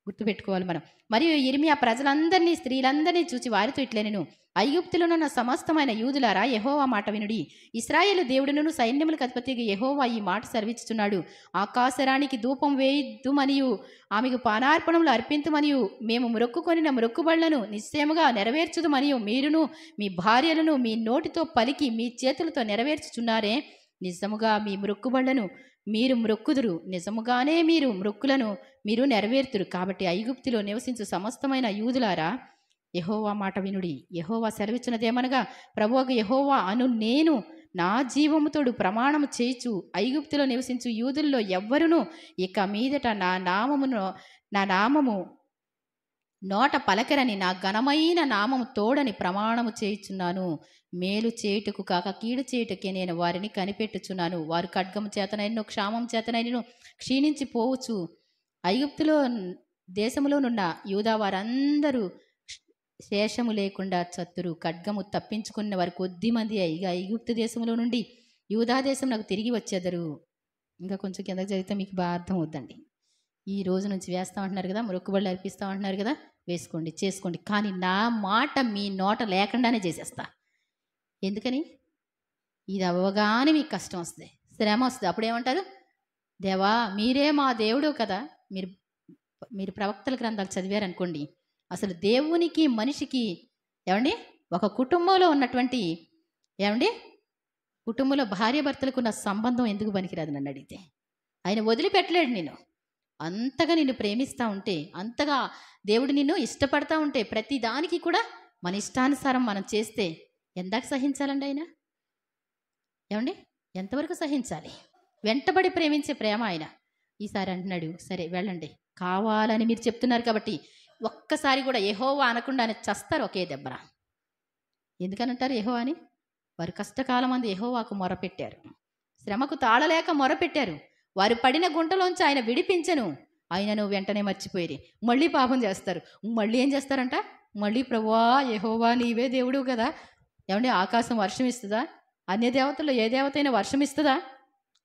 గుర్తుపెట్టుకోవాలి మనం. మరియు ఇర్మియా ప్రజలందరినీ, స్త్రీలందరినీ చూచి వారితో ఇట్లే నేను, ఐగుప్తులోనున్న సమస్తమైన యూదులారా యెహోవా మాట వినుడి. ఇశ్రాయేలు దేవుడును సైన్యములకు అధిపతిగా యెహోవా ఈ మాట సెలవిచ్చుచున్నాడు. ఆకాశరానికి ధూపం వేయుదుమనియు ఆమెకు పానార్పణములు అర్పింతుమనియు మేము మొక్కుకొనిన మొక్కుబడులను నిశ్చయముగా నెరవేర్చుదుమనియు మీరును మీ భార్యలను మీ నోటితో పలికి మీ చేతులతో నెరవేర్చుచున్నారే. నిజముగా మీ మొక్కుబడులను మీరు మ్రొక్కుదురు, నిజముగానే మీరు మ్రొక్కులను మీరు నెరవేర్తురు. కాబట్టి ఐగుప్తులో నివసించు సమస్తమైన యూదులారా యెహోవా మాట వినుడి. యెహోవా సెలవిచ్చినదేమనగా, ప్రభువగు యెహోవా అను నేను నా జీవముతోడు ప్రమాణము చేయుచు ఐగుప్తులో నివసించు యూదుల్లో ఎవ్వరును ఇక మీదట నా నామము నోట పలకరని, నా ఘనమైన నామము తోడని ప్రమాణము చేయుచున్నాను. మేలు చేయుటకు కాక కీడు చేయుటకే నేను వారిని కనిపెట్టుచున్నాను. వారు ఖడ్గము చేతనైనను క్షామం చేతనైనను క్షీణించి పోవచ్చు. ఐగుప్తులో దేశములోనున్న యూదా వారందరూ శేషము లేకుండా చత్తురు. ఖడ్గము తప్పించుకున్న వారు కొద్ది మంది ఇక ఐగుప్తు దేశంలో నుండి యూదా దేశం నాకు తిరిగి వచ్చేదరు. ఇంకా కొంచెం కిందకి చదివితే మీకు బాగా అర్థం అవుద్దండి. ఈ రోజు నుంచి వేస్తామంటున్నారు కదా, మొక్కుబడులు అర్పిస్తామంటున్నారు కదా, వేసుకోండి, చేసుకోండి. కానీ నా మాట మీ నోట లేకుండానే చేసేస్తా. ఎందుకని? ఇది అవ్వగానే మీకు కష్టం వస్తుంది, శ్రమ వస్తుంది. అప్పుడేమంటారు? దేవా మీరే మా దేవుడు కదా. మీరు ప్రవక్తల గ్రంథాలు చదివారనుకోండి, అసలు దేవునికి మనిషికి ఏమండి ఒక కుటుంబంలో ఉన్నటువంటి ఏమండి కుటుంబంలో భార్యాభర్తలకు ఉన్న సంబంధం ఎందుకు పనికిరాదు నన్ను అడిగితే. ఆయన వదిలిపెట్టలేడు నేను. అంతగా నిన్ను ప్రేమిస్తూ ఉంటే, అంతగా దేవుడు నిన్ను ఇష్టపడతా ఉంటే, ప్రతి దానికి కూడా మన ఇష్టానుసారం మనం చేస్తే ఎందాక సహించాలండి ఆయన? ఏమండి ఎంతవరకు సహించాలి? వెంటబడి ప్రేమించే ప్రేమ ఆయన. ఈసారి అంటున్నాడు, సరే వెళ్ళండి, కావాలని మీరు చెప్తున్నారు కాబట్టి ఒక్కసారి కూడా యెహోవా అనకుండా అని చస్తారు ఒకే దెబ్బరా. ఎందుకనంటారు యెహోవా అని? వారు కష్టకాలం అంది యెహోవాకు మొరపెట్టారు, శ్రమకు తాళలేక మొరపెట్టారు. వారు పడిన గుంటలోంచి ఆయన విడిపించను. ఆయనను వెంటనే మర్చిపోయి మళ్ళీ పాపం చేస్తారు. మళ్ళీ ఏం చేస్తారంట? మళ్ళీ ప్రభువా యెహోవా నీవే దేవుడు కదా, ఏమంటే ఆకాశం వర్షం ఇస్తుందా? అన్య దేవతల్లో ఏ దేవత అయినా వర్షం ఇస్తుందా?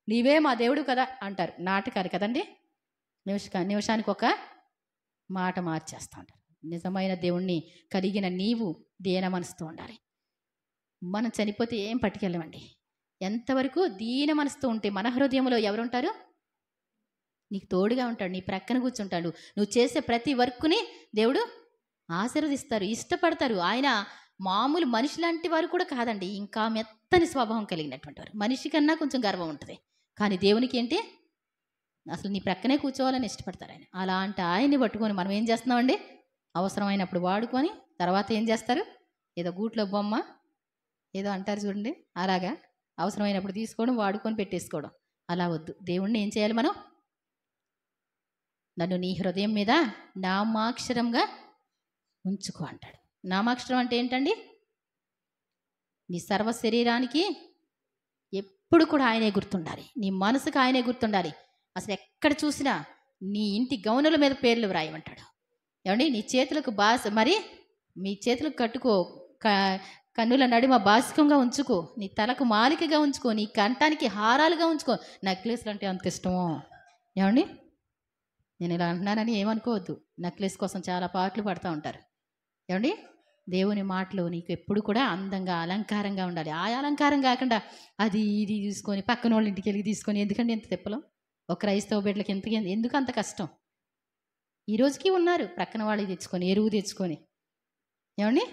నీవే మా దేవుడు కదా అంటారు. నాటకాలు కదండి. నిమిషానికి ఒక మాట మార్చేస్తూ ఉంటారు. నిజమైన దేవుణ్ణి కలిగిన నీవు దీన మనసుతో ఉండాలి. మనం చనిపోతే ఏం పట్టుకెళ్ళమండి. ఎంతవరకు దీన మనసుతో ఉంటే మన హృదయంలో ఎవరుంటారు? నీకు తోడుగా ఉంటాడు, నీ ప్రక్కన కూర్చుంటాడు. నువ్వు చేసే ప్రతి వర్క్ని దేవుడు ఆశీర్వదిస్తారు, ఇష్టపడతారు. ఆయన మామూలు మనిషి లాంటి వారు కూడా కాదండి, ఇంకా మెత్తని స్వభావం కలిగినటువంటి వారు. మనిషి కన్నా కొంచెం గర్వం ఉంటుంది, కానీ దేవునికి ఏంటి అసలు నీ ప్రక్కనే కూర్చోవాలని ఇష్టపడతారు ఆయన. అలాంటి ఆయన్ని పట్టుకొని మనం ఏం చేస్తున్నామండి? అవసరమైనప్పుడు వాడుకొని తర్వాత ఏం చేస్తారు? ఏదో గూట్లో బొమ్మ ఏదో అంటారు చూడండి, అలాగా అవసరమైనప్పుడు తీసుకోవడం, వాడుకొని పెట్టేసుకోవడం. అలా వద్దు. దేవుణ్ణి ఏం చేయాలి మనం? నన్ను నీ హృదయం మీద నామాక్షరంగా ఉంచుకో అంటాడు. నామాక్షరం అంటే ఏంటండి? నీ సర్వ శరీరానికి ఎప్పుడు కూడా ఆయనే గుర్తుండాలి, నీ మనసుకు ఆయనే గుర్తుండాలి. అసలు ఎక్కడ చూసినా నీ ఇంటి గౌనుల మీద పేర్లు వ్రాయమంటాడు. ఏమండి నీ చేతులకు మరి మీ చేతులకు కట్టుకో, కన్నుల నడుమ బాసికంగా ఉంచుకో, నీ తలకు మాలికగా ఉంచుకో, నీ కంఠానికి హారాలుగా ఉంచుకో. నెక్లెస్లు అంటే అంత ఇష్టమో? ఏమండి నేను ఇలా అంటున్నానని ఏమనుకోవద్దు. నెక్లెస్ కోసం చాలా పాటలు పడుతూ ఉంటారు. ఏమండి దేవుని మాటలు నీకు ఎప్పుడు కూడా అందంగా అలంకారంగా ఉండాలి. ఆ అలంకారం కాకుండా అది ఇది తీసుకొని పక్కన వాళ్ళ ఇంటికి వెళ్ళి తీసుకొని, ఎందుకంటే ఎంత తిప్పలం? ఒక క్రైస్తవ బిడ్డలకి ఎందుకు అంత కష్టం? ఈ రోజుకి ఉన్నారు ప్రక్కన వాళ్ళకి తెచ్చుకొని, ఎరువు తెచ్చుకొని. ఏమండి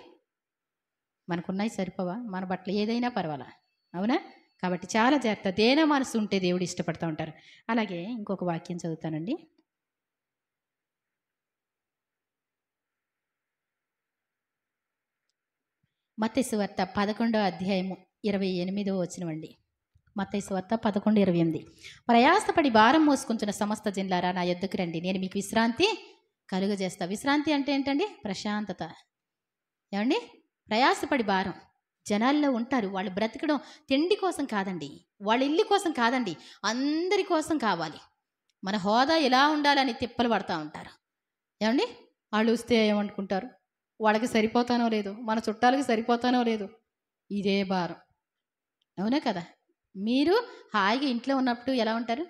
మనకున్నాయి సరిపోవా? మన బట్టలు ఏదైనా పర్వాలా, అవునా? కాబట్టి చాలా జాగ్రత్త. దేన మనసు ఉంటే దేవుడు ఇష్టపడుతూ ఉంటారు. అలాగే ఇంకొక వాక్యం చదువుతానండి. మత్తయి సువార్త 11వ అధ్యాయము 28వ వచనమండి. మత్తయి సువార్త 11:28. ప్రయాసపడి భారం మోసుకుంటున్న సమస్త జనులారా నా యొద్దకు రండి, నేను మీకు విశ్రాంతి కలుగజేస్తా. విశ్రాంతి అంటే ఏంటండి? ప్రశాంతత. ఏమండి ప్రయాసపడి భారం జనాల్లో ఉంటారు. వాళ్ళు బ్రతకడం తిండి కోసం కాదండి, వాళ్ళ ఇల్లు కోసం కాదండి, అందరి కోసం కావాలి. మన హోదా ఎలా ఉండాలని తిప్పలు పడతా ఉంటారు. ఏమండి వాళ్ళు వస్తే ఏమనుకుంటారు? వాళ్ళకి సరిపోతానో లేదు, మన చుట్టాలకి సరిపోతానో లేదు, ఇదే భారం. అవునా కదా? మీరు హాయిగా ఇంట్లో ఉన్నప్పుడు ఎలా ఉంటారు?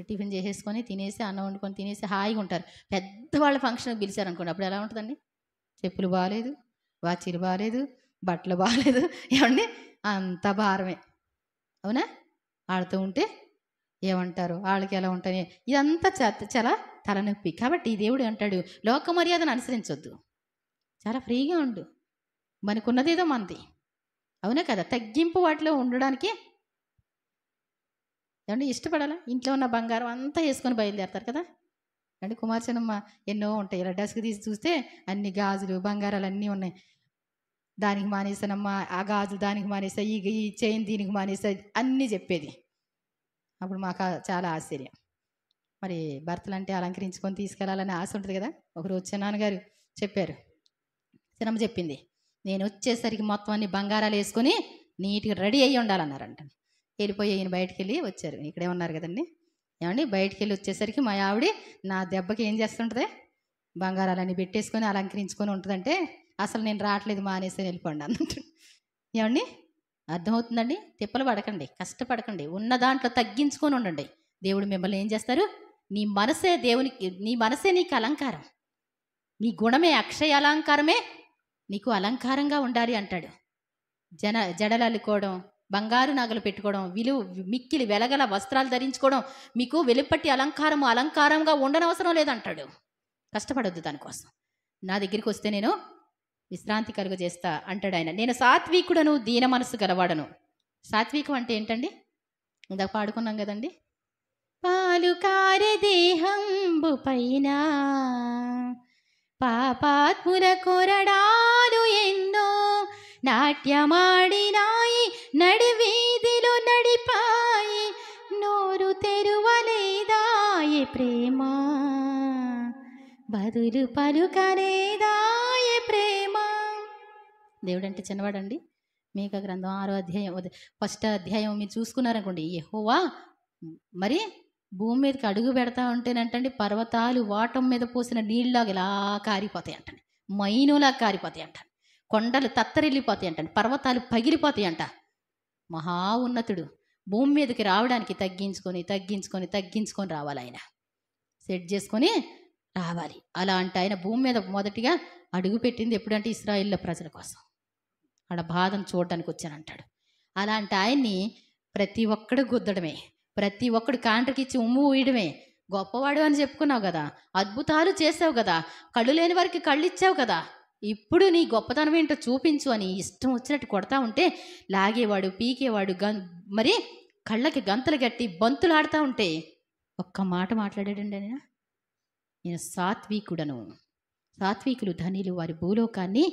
టిఫిన్ చేసేసుకొని తినేసి అన్నం వండుకొని తినేసి హాయిగా ఉంటారు. పెద్దవాళ్ళ ఫంక్షన్కి పిలిచారనుకోండి, అప్పుడు ఎలా ఉంటుందండి? చెప్పులు బాగాలేదు, వాచీలు బాగాలేదు, బట్టలు బాగాలేదు, ఏమండి అంత భారమే. అవునా? ఆడుతూ ఉంటే ఏమంటారు, వాళ్ళకి ఎలా ఉంటాయి, ఇదంతా చాలా తలనొప్పి. కాబట్టి దేవుడు అంటాడు, లోక మర్యాదను అనుసరించొద్దు, చాలా ఫ్రీగా ఉండు, మనకున్నదేదో మనది. అవునా కదా? తగ్గింపు వాటిలో ఉండడానికి ఏమంటే ఇష్టపడాలా? ఇంట్లో ఉన్న బంగారం అంతా వేసుకొని బయలుదేరతారు కదా అంటే. కుమార్చనమ్మ ఎన్నో ఉంటాయి, ఇలా డస్క్ తీసి చూస్తే అన్ని గాజులు బంగారాలు అన్నీ ఉన్నాయి. దానికి మానేసానమ్మా, ఆ గాజు దానికి మానేసా, ఈ చైన్ దీనికి మానేసా అన్నీ చెప్పేది. అప్పుడు మాకు చాలా ఆశ్చర్యం. మరి భర్తలు అంటే అలంకరించుకొని తీసుకెళ్లాలని ఆశ ఉంటుంది కదా. ఒకరోజు చిన్నాన్నగారు చెప్పారు, చిన్నమ్మ చెప్పింది, నేను వచ్చేసరికి మొత్తం అన్ని బంగారాలు వేసుకొని నీట్గా రెడీ అయ్యి ఉండాలన్నారంట. వెళ్ళిపోయి ఈయన బయటికి వెళ్ళి వచ్చారు, ఇక్కడే ఉన్నారు కదండి. ఏమండి బయటికి వెళ్ళి వచ్చేసరికి మా ఆవిడ నా దెబ్బకి ఏం చేస్తుంటుంది, బంగారాలన్నీ పెట్టేసుకొని అలంకరించుకొని ఉంటుందంటే, అసలు నేను రావట్లేదు మానేసి వెళ్ళిపోండి అన్నట్టు. ఏమండి అర్థమవుతుందండి? తిప్పలు పడకండి, కష్టపడకండి, ఉన్న దాంట్లో తగ్గించుకొని ఉండండి. దేవుడు మిమ్మల్ని ఏం చేస్తారు? నీ మనసే దేవునికి, నీ మనసే నీకు అలంకారం, నీ గుణమే అక్షయ అలంకారమే నీకు అలంకారంగా ఉండాలి అంటాడు. జడలు అల్లుకోవడం, బంగారు నగలు పెట్టుకోవడం, మిక్కిలి వెలగల వస్త్రాలు ధరించుకోవడం మీకు వెలుపట్టి అలంకారంగా ఉండనవసరం లేదంటాడు. కష్టపడొద్దు దానికోసం. నా దగ్గరికి వస్తే నేను విశ్రాంతి కలుగజేస్తా అంటాడు ఆయన. నేను సాత్వికుడను, దీన మనసు గలవాడను. సాత్వికం అంటే ఏంటండి? ఇందాక పాడుకున్నాం కదండి, పాలు కారే దేహంబు పైన పాపాత్ముల కొరడాలు ఎన్నో నాట్యమాడినాయి, నడివీధిలో నడిపాయి, నోరు తెరువలేదాయే ప్రేమ, బదులు పలుకలేదాయే ప్రేమ. దేవుడంటే చిన్నవాడండి. మీకా గ్రంథం 6వ అధ్యాయం 1వ అధ్యాయం మీరు చూసుకున్నారనుకోండి, యెహోవా మరి భూమి మీదకి అడుగు పెడతా ఉంటేనంటండి, పర్వతాలు వాటం మీద పోసిన నీళ్ళలాగా ఇలా కారిపోతాయి అంటండి, మైనులా కారిపోతాయి అంట, కొండలు తత్తరిల్లిపోతాయి అంటండి, పర్వతాలు పగిలిపోతాయి అంట. మహా ఉన్నతుడు భూమి మీదకి రావడానికి తగ్గించుకొని రావాలి. ఆయన సెట్ చేసుకొని రావాలి. అలాంటి ఆయన భూమి మీద మొదటిగా అడుగు పెట్టింది ఎప్పుడంటే ఇశ్రాయేలు ప్రజల కోసం, ఆడ బాధను చూడడానికి వచ్చానంటాడు. అలాంటి ఆయన్ని ప్రతి ఒక్కడు గుద్దడమే, ప్రతి ఒక్కడు కాంట్రకిచ్చి ఉమ్ము ఊయడమే. గొప్పవాడు అని చెప్పుకున్నావు కదా, అద్భుతాలు చేసావు కదా, కళ్ళు లేని వారికి కళ్ళు ఇచ్చావు కదా, ఇప్పుడు నీ గొప్పతనం ఏంటో చూపించు అని ఇష్టం వచ్చినట్టు కొడతా ఉంటే లాగేవాడు, పీకేవాడు, మరి కళ్ళకి గంతలు కట్టి బంతులు ఆడుతూ ఉంటే ఒక్క మాట మాట్లాడాడండి ఆయన, నేను సాత్వికుడను, సాత్వికులు ధనిలు వారి భూలోకాన్ని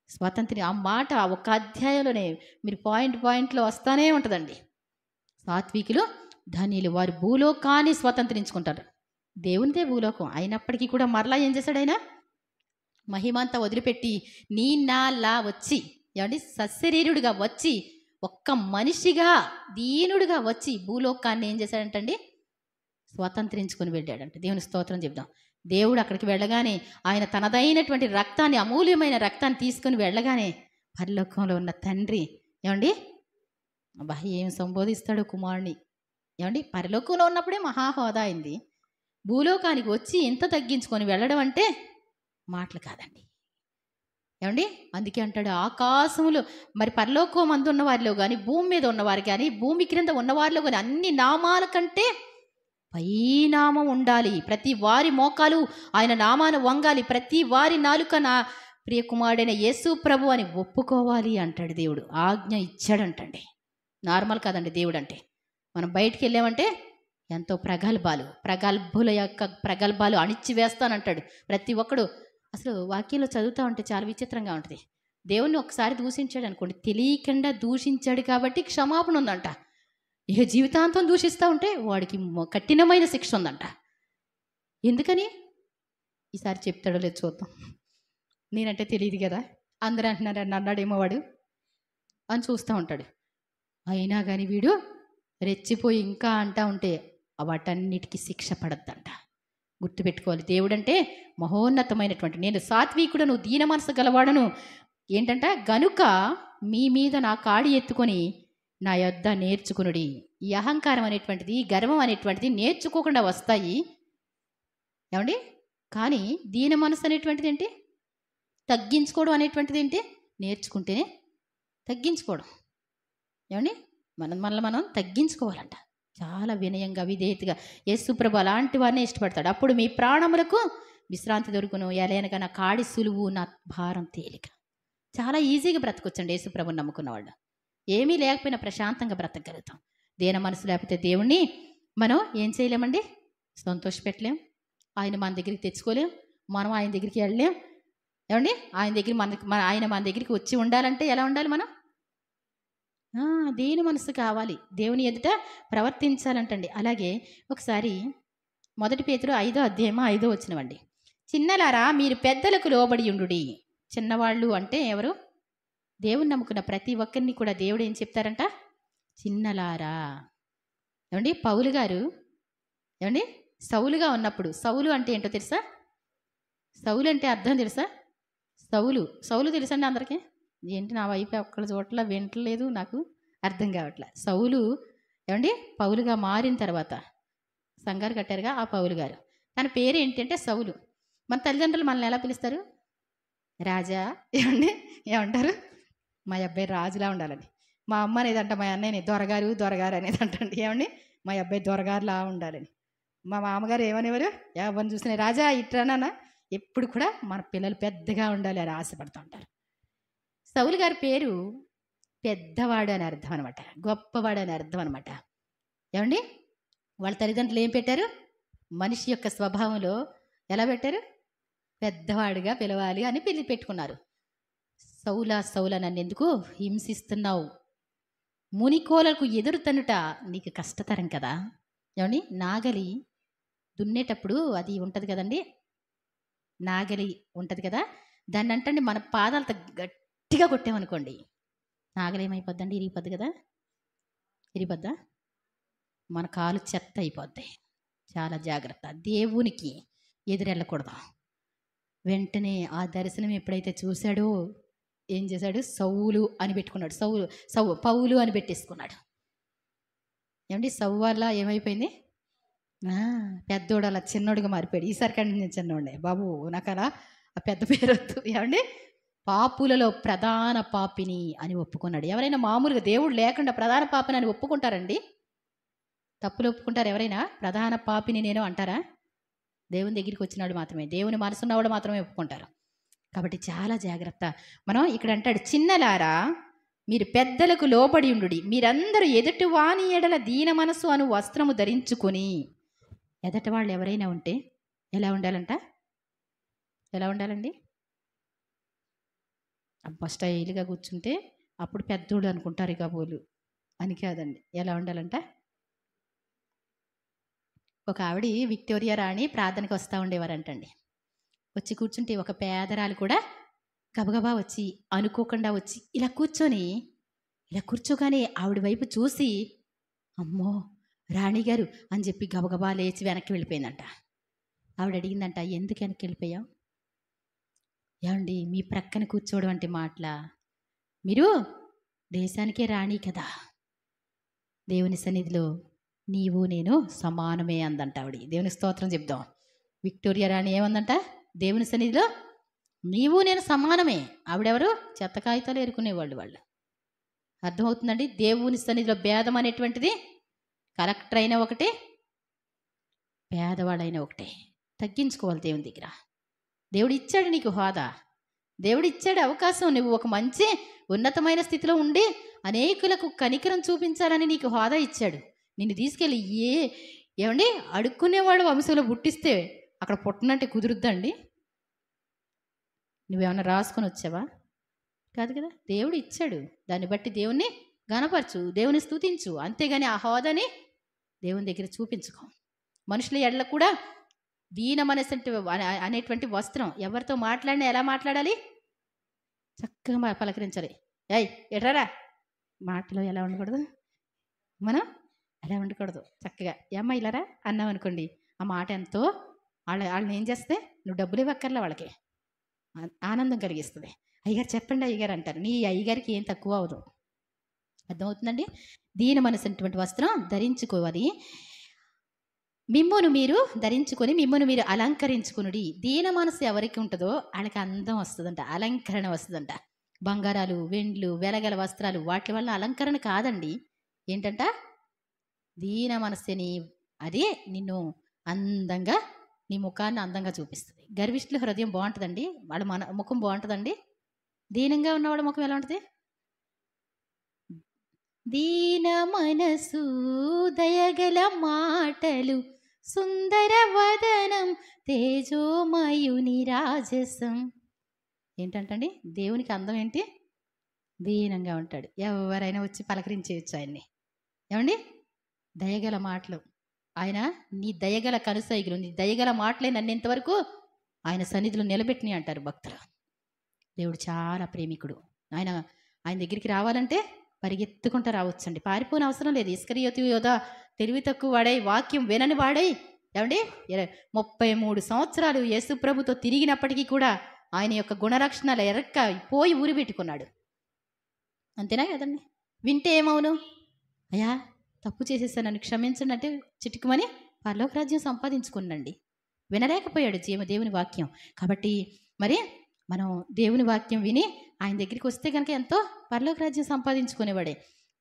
స్వాతంత్రి. ఆ మాట ఒక్క అధ్యాయంలోనే మీరు పాయింట్లో వస్తానే ఉంటుందండి. సాత్వికులు ధనిలు వారి భూలోకాన్ని స్వతంత్రించుకుంటారు. దేవునిదే భూలోకం అయినప్పటికీ కూడా మరలా ఏం చేశాడు ఆయన? మహిమంతా వదిలిపెట్టి నీలా వచ్చి, ఏమండి సశరీరుడిగా వచ్చి, ఒక్క మనిషిగా దీనుడిగా వచ్చి భూలోకాన్ని ఏం చేశాడంటండి? స్వతంత్రించుకొని వెళ్ళాడంట. దేవుని స్తోత్రం చెప్దాం. దేవుడు అక్కడికి వెళ్ళగానే ఆయన తనదైనటువంటి రక్తాన్ని, అమూల్యమైన రక్తాన్ని తీసుకొని వెళ్ళగానే పరలోకంలో ఉన్న తండ్రి ఏమండి అబ్బా ఏం సంబోధిస్తాడు కుమారుని. ఏమండి పరలోకంలో ఉన్నప్పుడే మహాహోదా అయింది, భూలోకానికి వచ్చి ఎంత తగ్గించుకొని వెళ్ళడం అంటే మాటలు కాదండి. ఏమండి అందుకే అంటాడు, ఆకాశములో మరి పరలోకం మందు ఉన్న వారిలో కానీ, భూమి మీద ఉన్నవారు కానీ, భూమి క్రింద ఉన్నవారిలో కానీ అన్ని నామాల కంటే పై నామం ఉండాలి. ప్రతి వారి మోకాలు ఆయన నామాన వంగాలి, ప్రతి వారి నాలుక నా ప్రియకుమారుడైన యేసు ప్రభు అని ఒప్పుకోవాలి అంటాడు దేవుడు. ఆజ్ఞ ఇచ్చాడంటండి. నార్మల్ కాదండి దేవుడు అంటే. మనం బయటికి వెళ్ళామంటే ఎంతో ప్రగల్భుల యొక్క ప్రగల్భాలు అణిచివేస్తానంటాడు. ప్రతి ఒక్కడు అసలు వాక్యంలో చదువుతూ ఉంటే చాలా విచిత్రంగా ఉంటుంది. దేవుణ్ణి ఒకసారి దూషించాడు అనుకోండి, తెలియకుండా దూషించాడు కాబట్టి క్షమాపణ ఉందంట. ఇక జీవితాంతం దూషిస్తూ ఉంటే వాడికి కఠినమైన శిక్ష ఉందంట. ఎందుకని? ఈసారి చెప్తాడో లేదు చూద్దాం. నేనంటే తెలియదు కదా, అందరూ అంటున్నారు అన్నాడేమో వాడు అని చూస్తూ ఉంటాడు. అయినా కానీ వీడు రెచ్చిపోయి ఇంకా అంటూ ఉంటే వాటన్నిటికీ శిక్ష పడద్దంట. గుర్తుపెట్టుకోవాలి, దేవుడంటే మహోన్నతమైనటువంటి, నేను సాత్వికుడను, దీన మనసు గలవాడను ఏంటంట, గనుక మీ మీద నా కాడి ఎత్తుకొని నా యొద్ద నేర్చుకునుడి. ఈ అహంకారం అనేటువంటిది, ఈ గర్వం అనేటువంటిది నేర్చుకోకుండా వస్తాయి. ఏమండి? కానీ దీన మనసు అనేటువంటిది ఏంటి? తగ్గించుకోవడం అనేటువంటిది ఏంటి? నేర్చుకుంటేనే తగ్గించుకోవడం. ఏమండి? మనల్ని మనం తగ్గించుకోవాలంట. చాలా వినయంగా, విధేయతగా. యేసుప్రభు అలాంటి వారిని ఇష్టపడతాడు. అప్పుడు మీ ప్రాణములకు విశ్రాంతి దొరుకును. ఎలయనగా నా కాడి సులువు, నా భారం తేలిక. చాలా ఈజీగా బ్రతకొచ్చండి యేసుప్రభుని నమ్ముకున్న వాళ్ళు. ఏమీ లేకపోయినా ప్రశాంతంగా బ్రతకగలుగుతాం. దేన మనసు లేకపోతే దేవుణ్ణి మనం ఏం చేయలేమండి? సంతోషపెట్టలేం. ఆయన మన దగ్గరికి తెచ్చుకోలేం. మనం ఆయన దగ్గరికి వెళ్ళలేం. ఏమండి? ఆయన దగ్గర ఆయన మన దగ్గరికి వచ్చి ఉండాలంటే ఎలా ఉండాలి మనం? దేని మనసు కావాలి. దేవుని ఎదుట ప్రవర్తించాలంటండి. అలాగే ఒకసారి 1 పేతురు 5వ అధ్యాయం 5వ వచనమండి. చిన్నలారా మీరు పెద్దలకు లోబడి ఉండుడి. చిన్నవాళ్ళు అంటే ఎవరు? దేవుని నమ్ముకున్న ప్రతి ఒక్కరిని కూడా దేవుడు ఏం చెప్తారంట? చిన్నలారా. ఏమండి? పౌలు గారు ఏమండి సౌలుగా ఉన్నప్పుడు, సౌలు అంటే ఏంటో తెలుసా? సౌలు అంటే అర్థం తెలుసా? సౌలు తెలుసండి అందరికీ? ఏంటి నా వైపు ఒక్కళ్ళు చోట్ల వింటలేదు, నాకు అర్థం కావట్లే. సౌలు ఏమండి పౌలుగా మారిన తర్వాత సంఘాలు కట్టారుగా ఆ పౌలు గారు. తన పేరు ఏంటంటే సౌలు. మన తల్లిదండ్రులు మనల్ని ఎలా పిలుస్తారు? రాజా. ఏమండి? ఏమంటారు? మా అబ్బాయి రాజులా ఉండాలని. మా అమ్మ అనేదంట మా అన్నయ్యని దొరగారు అనేది అంటండి. ఏమండి? మా అబ్బాయి దొరగారులా ఉండాలని. మా మామగారు ఏమనేవారు? ఎవరిని చూసినా రాజా ఇట్రానా. ఎప్పుడు కూడా మన పిల్లలు పెద్దగా ఉండాలి అని ఆశపడుతూ ఉంటారు. సౌలు గారి పేరు పెద్దవాడు అని అర్థం అనమాట, గొప్పవాడు అని అర్థం అనమాట. ఏమండి? వాళ్ళ తల్లిదండ్రులు ఏం పెట్టారు? మనిషి యొక్క స్వభావంలో ఎలా పెట్టారు? పెద్దవాడిగా పిలవాలి అని పెట్టుకున్నారు. సౌలా నన్ను ఎందుకు హింసిస్తున్నావు? మునికోలకు ఎదురు తన్నుట నీకు కష్టతరం కదా. ఏమండి? నాగలి దున్నేటప్పుడు అది ఉంటుంది కదండి, నాగలి ఉంటుంది కదా, దాన్ని అంటండి మన పాదాలతో గట్టిగా కొట్టామనుకోండి, నాగలి ఏమైపోద్దండి? ఇరిగిపోద్ది కదా. ఇరిగిపోద్దా? మన కాలు చెత్త అయిపోద్ది. చాలా జాగ్రత్త. దేవునికి ఎదురెళ్ళకూడదు. వెంటనే ఆ దర్శనం ఎప్పుడైతే చూశాడో ఏం చేశాడు? సౌలు అని పెట్టుకున్నాడు. పౌలు అని పెట్టేసుకున్నాడు. ఏమండి? సౌలు వల్ల ఏమైపోయింది? పెద్దోడు అలా చిన్నోడుగా మారిపోయాడు. ఈసారి కంటే నేను చిన్నోడే బాబు, నాకు అలా ఆ పెద్ద పేరు వద్దు. ఏమండి? పాపులలో ప్రధాన పాపిని అని ఒప్పుకున్నాడు. ఎవరైనా మామూలుగా దేవుడు లేకుండా ప్రధాన పాపిని అని ఒప్పుకుంటారండి? తప్పులు ఒప్పుకుంటారు ఎవరైనా? ప్రధాన పాపిని నేను అంటారా? దేవుని దగ్గరికి వచ్చినాడు మాత్రమే, దేవుని మనసున్నవాడు మాత్రమే ఒప్పుకుంటారు. కాబట్టి చాలా జాగ్రత్త. మనం ఇక్కడ అంటాడు, చిన్నలారా మీరు పెద్దలకు లోబడి ఉండుడి. మీరందరూ ఎదుటి వాని ఎడల దీన మనసు అను వస్త్రము ధరించుకొని. ఎదటి వాళ్ళు ఎవరైనా ఉంటే ఎలా ఉండాలంట? ఎలా ఉండాలండి? అబ్బా స్టైల్గా కూర్చుంటే అప్పుడు పెద్దోడు అనుకుంటారు కాబోలు అని కాదండి. ఎలా ఉండాలంట? ఒక ఆవిడ విక్టోరియా రాణి ప్రార్థనకు వస్తూ ఉండేవారంటండి. వచ్చి కూర్చుంటే ఒక పేదరాలు కూడా గబగబా వచ్చి, అనుకోకుండా వచ్చి ఇలా కూర్చోగానే ఆవిడ వైపు చూసి, అమ్మో రాణిగారు అని చెప్పి గబగబా లేచి వెనక్కి వెళ్ళిపోయిందంట. ఆవిడ అడిగిందంట, ఎందుకు వెనక్కి వెళ్ళిపోయావు? ఏమండి? మీ ప్రక్కన కూర్చోవడం అంటే మాటలా? మీరు దేశానికే రాణి కదా, దేవుని సన్నిధిలో నీవు నేను సమానమే అందంట ఆవిడ. దేవుని స్తోత్రం చెప్దాం. విక్టోరియా రాణి ఏమందంట? దేవుని సన్నిధిలో నీవు నేను సమానమే. ఆవిడెవరు? చెత్త కాగితాలు ఎరుకునేవాళ్ళు వాళ్ళు. అర్థమవుతుందండి? దేవుని సన్నిధిలో భేదం అనేటువంటిది కలెక్టర్ అయినా ఒకటే, పేదవాడైనా ఒకటే. తగ్గించుకోవాలి దేవుని దగ్గర. దేవుడు ఇచ్చాడు నీకు హోదా, దేవుడు ఇచ్చాడు అవకాశం. నువ్వు ఒక మంచి ఉన్నతమైన స్థితిలో ఉండి అనేకులకు కనికరం చూపించాలని నీకు హోదా ఇచ్చాడు. నిన్ను తీసుకెళ్ళి ఏమండి అడుక్కునేవాడు వంశంలో పుట్టిస్తే అక్కడ పుట్టనంటే కుదురుద్దండి? నువ్వేమన్నా రాసుకొని వచ్చావా? కాదు కదా. దేవుడు ఇచ్చాడు, దాన్ని బట్టి దేవుణ్ణి గనపరచు, దేవుని స్తుతించు. అంతేగాని ఆ హోదాని దేవుని దగ్గర చూపించుకో. మనుషుల ఎడల కూడా దీన మనసు అనేటువంటి వస్త్రం. ఎవరితో మాట్లాడినా ఎలా మాట్లాడాలి? చక్కగా పలకరించాలి. ఏయ్ ఎట్రారా, మాటలో ఎలా ఉండకూడదు, మనం ఎలా ఉండకూడదు. చక్కగా ఏమ్మా ఇలారా అన్నాం అనుకోండి, ఆ మాట ఎంతో వాళ్ళని ఏం చేస్తే, నువ్వు డబ్బులు ఇవ్వక్కర్లే, వాళ్ళకి ఆనందం కలిగిస్తుంది. అయ్యగారు చెప్పండి అయ్యగారు అంటారు. నీ అయ్యగారికి ఏం తక్కువ అవదు. అర్థమవుతుందండి? దీన మనసు అనేటువంటి వస్త్రం ధరించుకోవాలి. మిమ్మును మీరు ధరించుకొని మిమ్మును మీరు అలంకరించుకునుడి. దీన మనసు ఎవరికి ఉంటుందో వాళ్ళకి అందం వస్తుందంట, అలంకరణ వస్తుందంట. బంగారాలు, వెండ్లు, వెలగల వస్త్రాలు వాటి వల్ల అలంకరణ కాదండి. ఏంటంట? దీన మనస్సుని అది నిన్ను అందంగా, నీ ముఖాన్ని అందంగా చూపిస్తుంది. గర్విష్ఠుల హృదయం బాగుంటుందండి, వాళ్ళ ముఖం బాగుంటుందండి. దీనంగా ఉన్నవాళ్ళ ముఖం ఎలా ఉంటుంది? దీన మనసు, దయగల మాటలు, సుందర వదనం, తేజోమయుని రాజసం. ఏంటంటండి దేవునికి అందం ఏంటి? దీనంగా ఉంటాడు. ఎవరైనా వచ్చి పలకరించేయచ్చు ఆయన్ని. ఏమండి? దయగల మాటలు. ఆయన నీ దయగల కనుసైగులు, నీ దయగల మాటలే నన్ను ఇంతవరకు ఆయన సన్నిధిలో నిలబెట్టినాయి అంటారు భక్తులు. దేవుడు చాలా ప్రేమికుడు. ఆయన దగ్గరికి రావాలంటే పరిగెత్తుకుంటూ రావచ్చండి, పారిపోని అవసరం లేదు. ఇస్కరియోతు యోధ తెలివి తక్కువ వాడై, వాక్యం వినని వాడై, ఏమండి 33 సంవత్సరాలు యేసు ప్రభుతో తిరిగినప్పటికీ కూడా ఆయన యొక్క గుణలక్షణాలు ఎరక్క పోయి ఊరి పెట్టుకున్నాడు. అంతేనా కదండి? వింటే ఏమవును? అయ్యా తప్పు చేసేసాను, నన్ను క్షమించండి అంటే చిటుకుమని పరలోక రాజ్యం సంపాదించుకున్నాండి. వినలేకపోయాడు దేవుని వాక్యం. కాబట్టి మరి మనం దేవుని వాక్యం విని ఆయన దగ్గరికి వస్తే కనుక ఎంతో పరలోక రాజ్యం సంపాదించుకునేవాడే.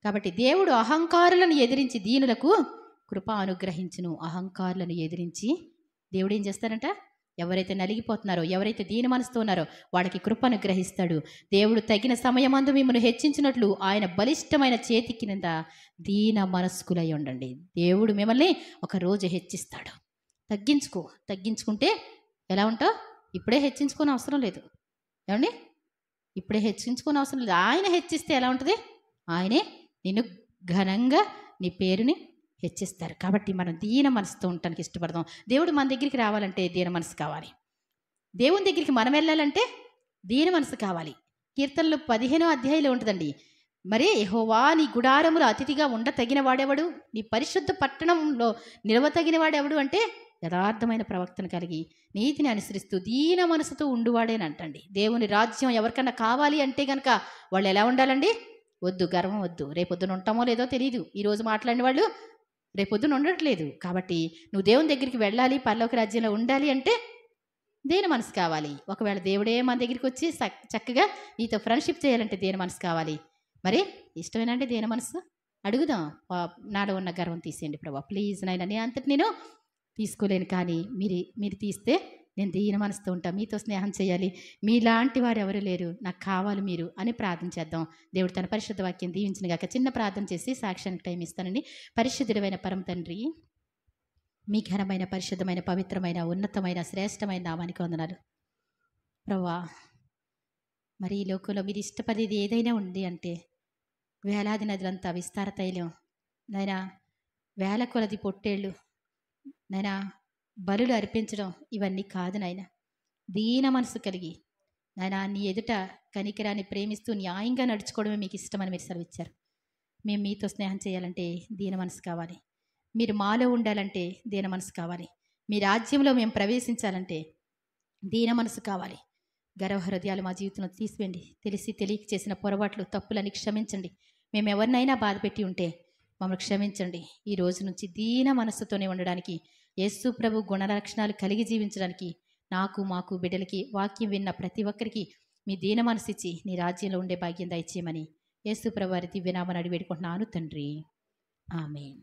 కాబట్టి దేవుడు అహంకారులను ఎదిరించి దీనులకు కృప అనుగ్రహించును. అహంకారులను ఎదిరించి దేవుడు ఏం చేస్తారంట? ఎవరైతే నలిగిపోతున్నారో, ఎవరైతే దీన మనసుతో ఉన్నారో వాడికి కృప అనుగ్రహిస్తాడు. దేవుడు తగిన సమయమందు మిమ్మల్ని హెచ్చించినట్లు ఆయన బలిష్టమైన చేతి కింద దీన మనస్కులై ఉండండి. దేవుడు మిమ్మల్ని ఒక రోజు హెచ్చిస్తాడు. తగ్గించుకుంటే ఎలా ఉంటావు? ఇప్పుడే హెచ్చించుకోని అవసరం లేదు. ఏమండి? ఇప్పుడే హెచ్చించుకోని అవసరం లేదు. ఆయన హెచ్చిస్తే ఎలా ఉంటుంది? ఆయనే నిన్ను ఘనంగా నీ పేరుని హెచ్చిస్తారు. కాబట్టి మనం దీన మనసుతో ఉండటానికి ఇష్టపడదాం. దేవుడు మన దగ్గరికి రావాలంటే దీన మనసు కావాలి. దేవుని దగ్గరికి మనం వెళ్ళాలంటే దీన మనసు కావాలి. కీర్తనలు 15వ అధ్యాయంలో ఉంటుందండి. మరి యెహోవా నీ గుడారములో అతిథిగా ఉండ తగిన వాడెవడు? నీ పరిశుద్ధ పట్టణంలో నిలవతగిన వాడెవడు అంటే యథార్థమైన ప్రవక్తను కలిగి నీతిని అనుసరిస్తూ దీన మనసుతో ఉండువాడేనంటండి. దేవుని రాజ్యం ఎవరికన్నా కావాలి అంటే కనుక వాళ్ళు ఎలా ఉండాలండి? వద్దు, గర్వం వద్దు. రేపొద్దున ఉంటామో లేదో తెలియదు. ఈరోజు మాట్లాడిన వాళ్ళు రేపొద్దున ఉండట్లేదు. కాబట్టి నువ్వు దేవుని దగ్గరికి వెళ్ళాలి, పరలోక రాజ్యంలో ఉండాలి అంటే దీన మనసు కావాలి. ఒకవేళ దేవుడే మన దగ్గరికి వచ్చి చక్కగా నీతో ఫ్రెండ్షిప్ చేయాలంటే దీన మనసు కావాలి. మరి ఇష్టమేనండి దీన మనసు? అడుగుదాం. నాలో ఉన్న గర్వం తీసేయండి ప్రభా, ప్లీజ్ నాయన. నేను అంతటి నేను తీసుకోలేను, కానీ మీరు తీస్తే నేను దీన మనసుతో ఉంటా. మీతో స్నేహం చేయాలి, మీలాంటి వారు ఎవరు లేరు, నాకు కావాలి మీరు అని ప్రార్థన చేద్దాం. దేవుడు తన పరిశుద్ధ వాక్యం దీవించిన గాక. చిన్న ప్రార్థన చేసి సాక్ష్యానికి టైం ఇస్తానండి. పరిశుద్ధుడైన పరమ తండ్రి, మీ ఘనమైన, పరిశుద్ధమైన, పవిత్రమైన, ఉన్నతమైన, శ్రేష్టమైన నామానికి వందనాలు ప్రభువా. మరి ఈ లోకంలో మీరు ఇష్టపడేది ఏదైనా ఉంది అంటే వేలాది నదులంతా విస్తార తైలం నాయనా, వేల కొలది పొట్టేళ్ళు నాయనా, బలులు అర్పించడం ఇవన్నీ కాదు నాయన. దీన మనసు కలిగి నాయనా నీ ఎదుట కనికరాన్ని ప్రేమిస్తూ న్యాయంగా నడుచుకోవడమే మీకు ఇష్టమని మీరు సెలవిచ్చారు. మేము మీతో స్నేహం చేయాలంటే దీన మనసు కావాలి. మీరు మాలో ఉండాలంటే దీన మనసు కావాలి. మీ రాజ్యంలో మేము ప్రవేశించాలంటే దీన మనసు కావాలి. గర్వ హృదయాలు మా జీవితంలో తీసివేయండి. తెలిసి తెలియక చేసిన పొరపాట్లు, తప్పులని క్షమించండి. మేము ఎవరినైనా బాధ పెట్టి ఉంటే మమ్మల్ని క్షమించండి. ఈ రోజు నుంచి దీన మనస్సుతోనే ఉండడానికి, యేసు ప్రభు గుణలక్షణాలు కలిగి జీవించడానికి మాకు బిడ్డలకి, వాక్యం విన్న ప్రతి ఒక్కరికి మీ దీన మనసు ఇచ్చి నీ రాజ్యంలో ఉండే భాగ్యం దయచేయమని యేసు ప్రభు వారి దివ్యనామని అడిగి వేడుకుంటున్నాను తండ్రి. ఆమేన్.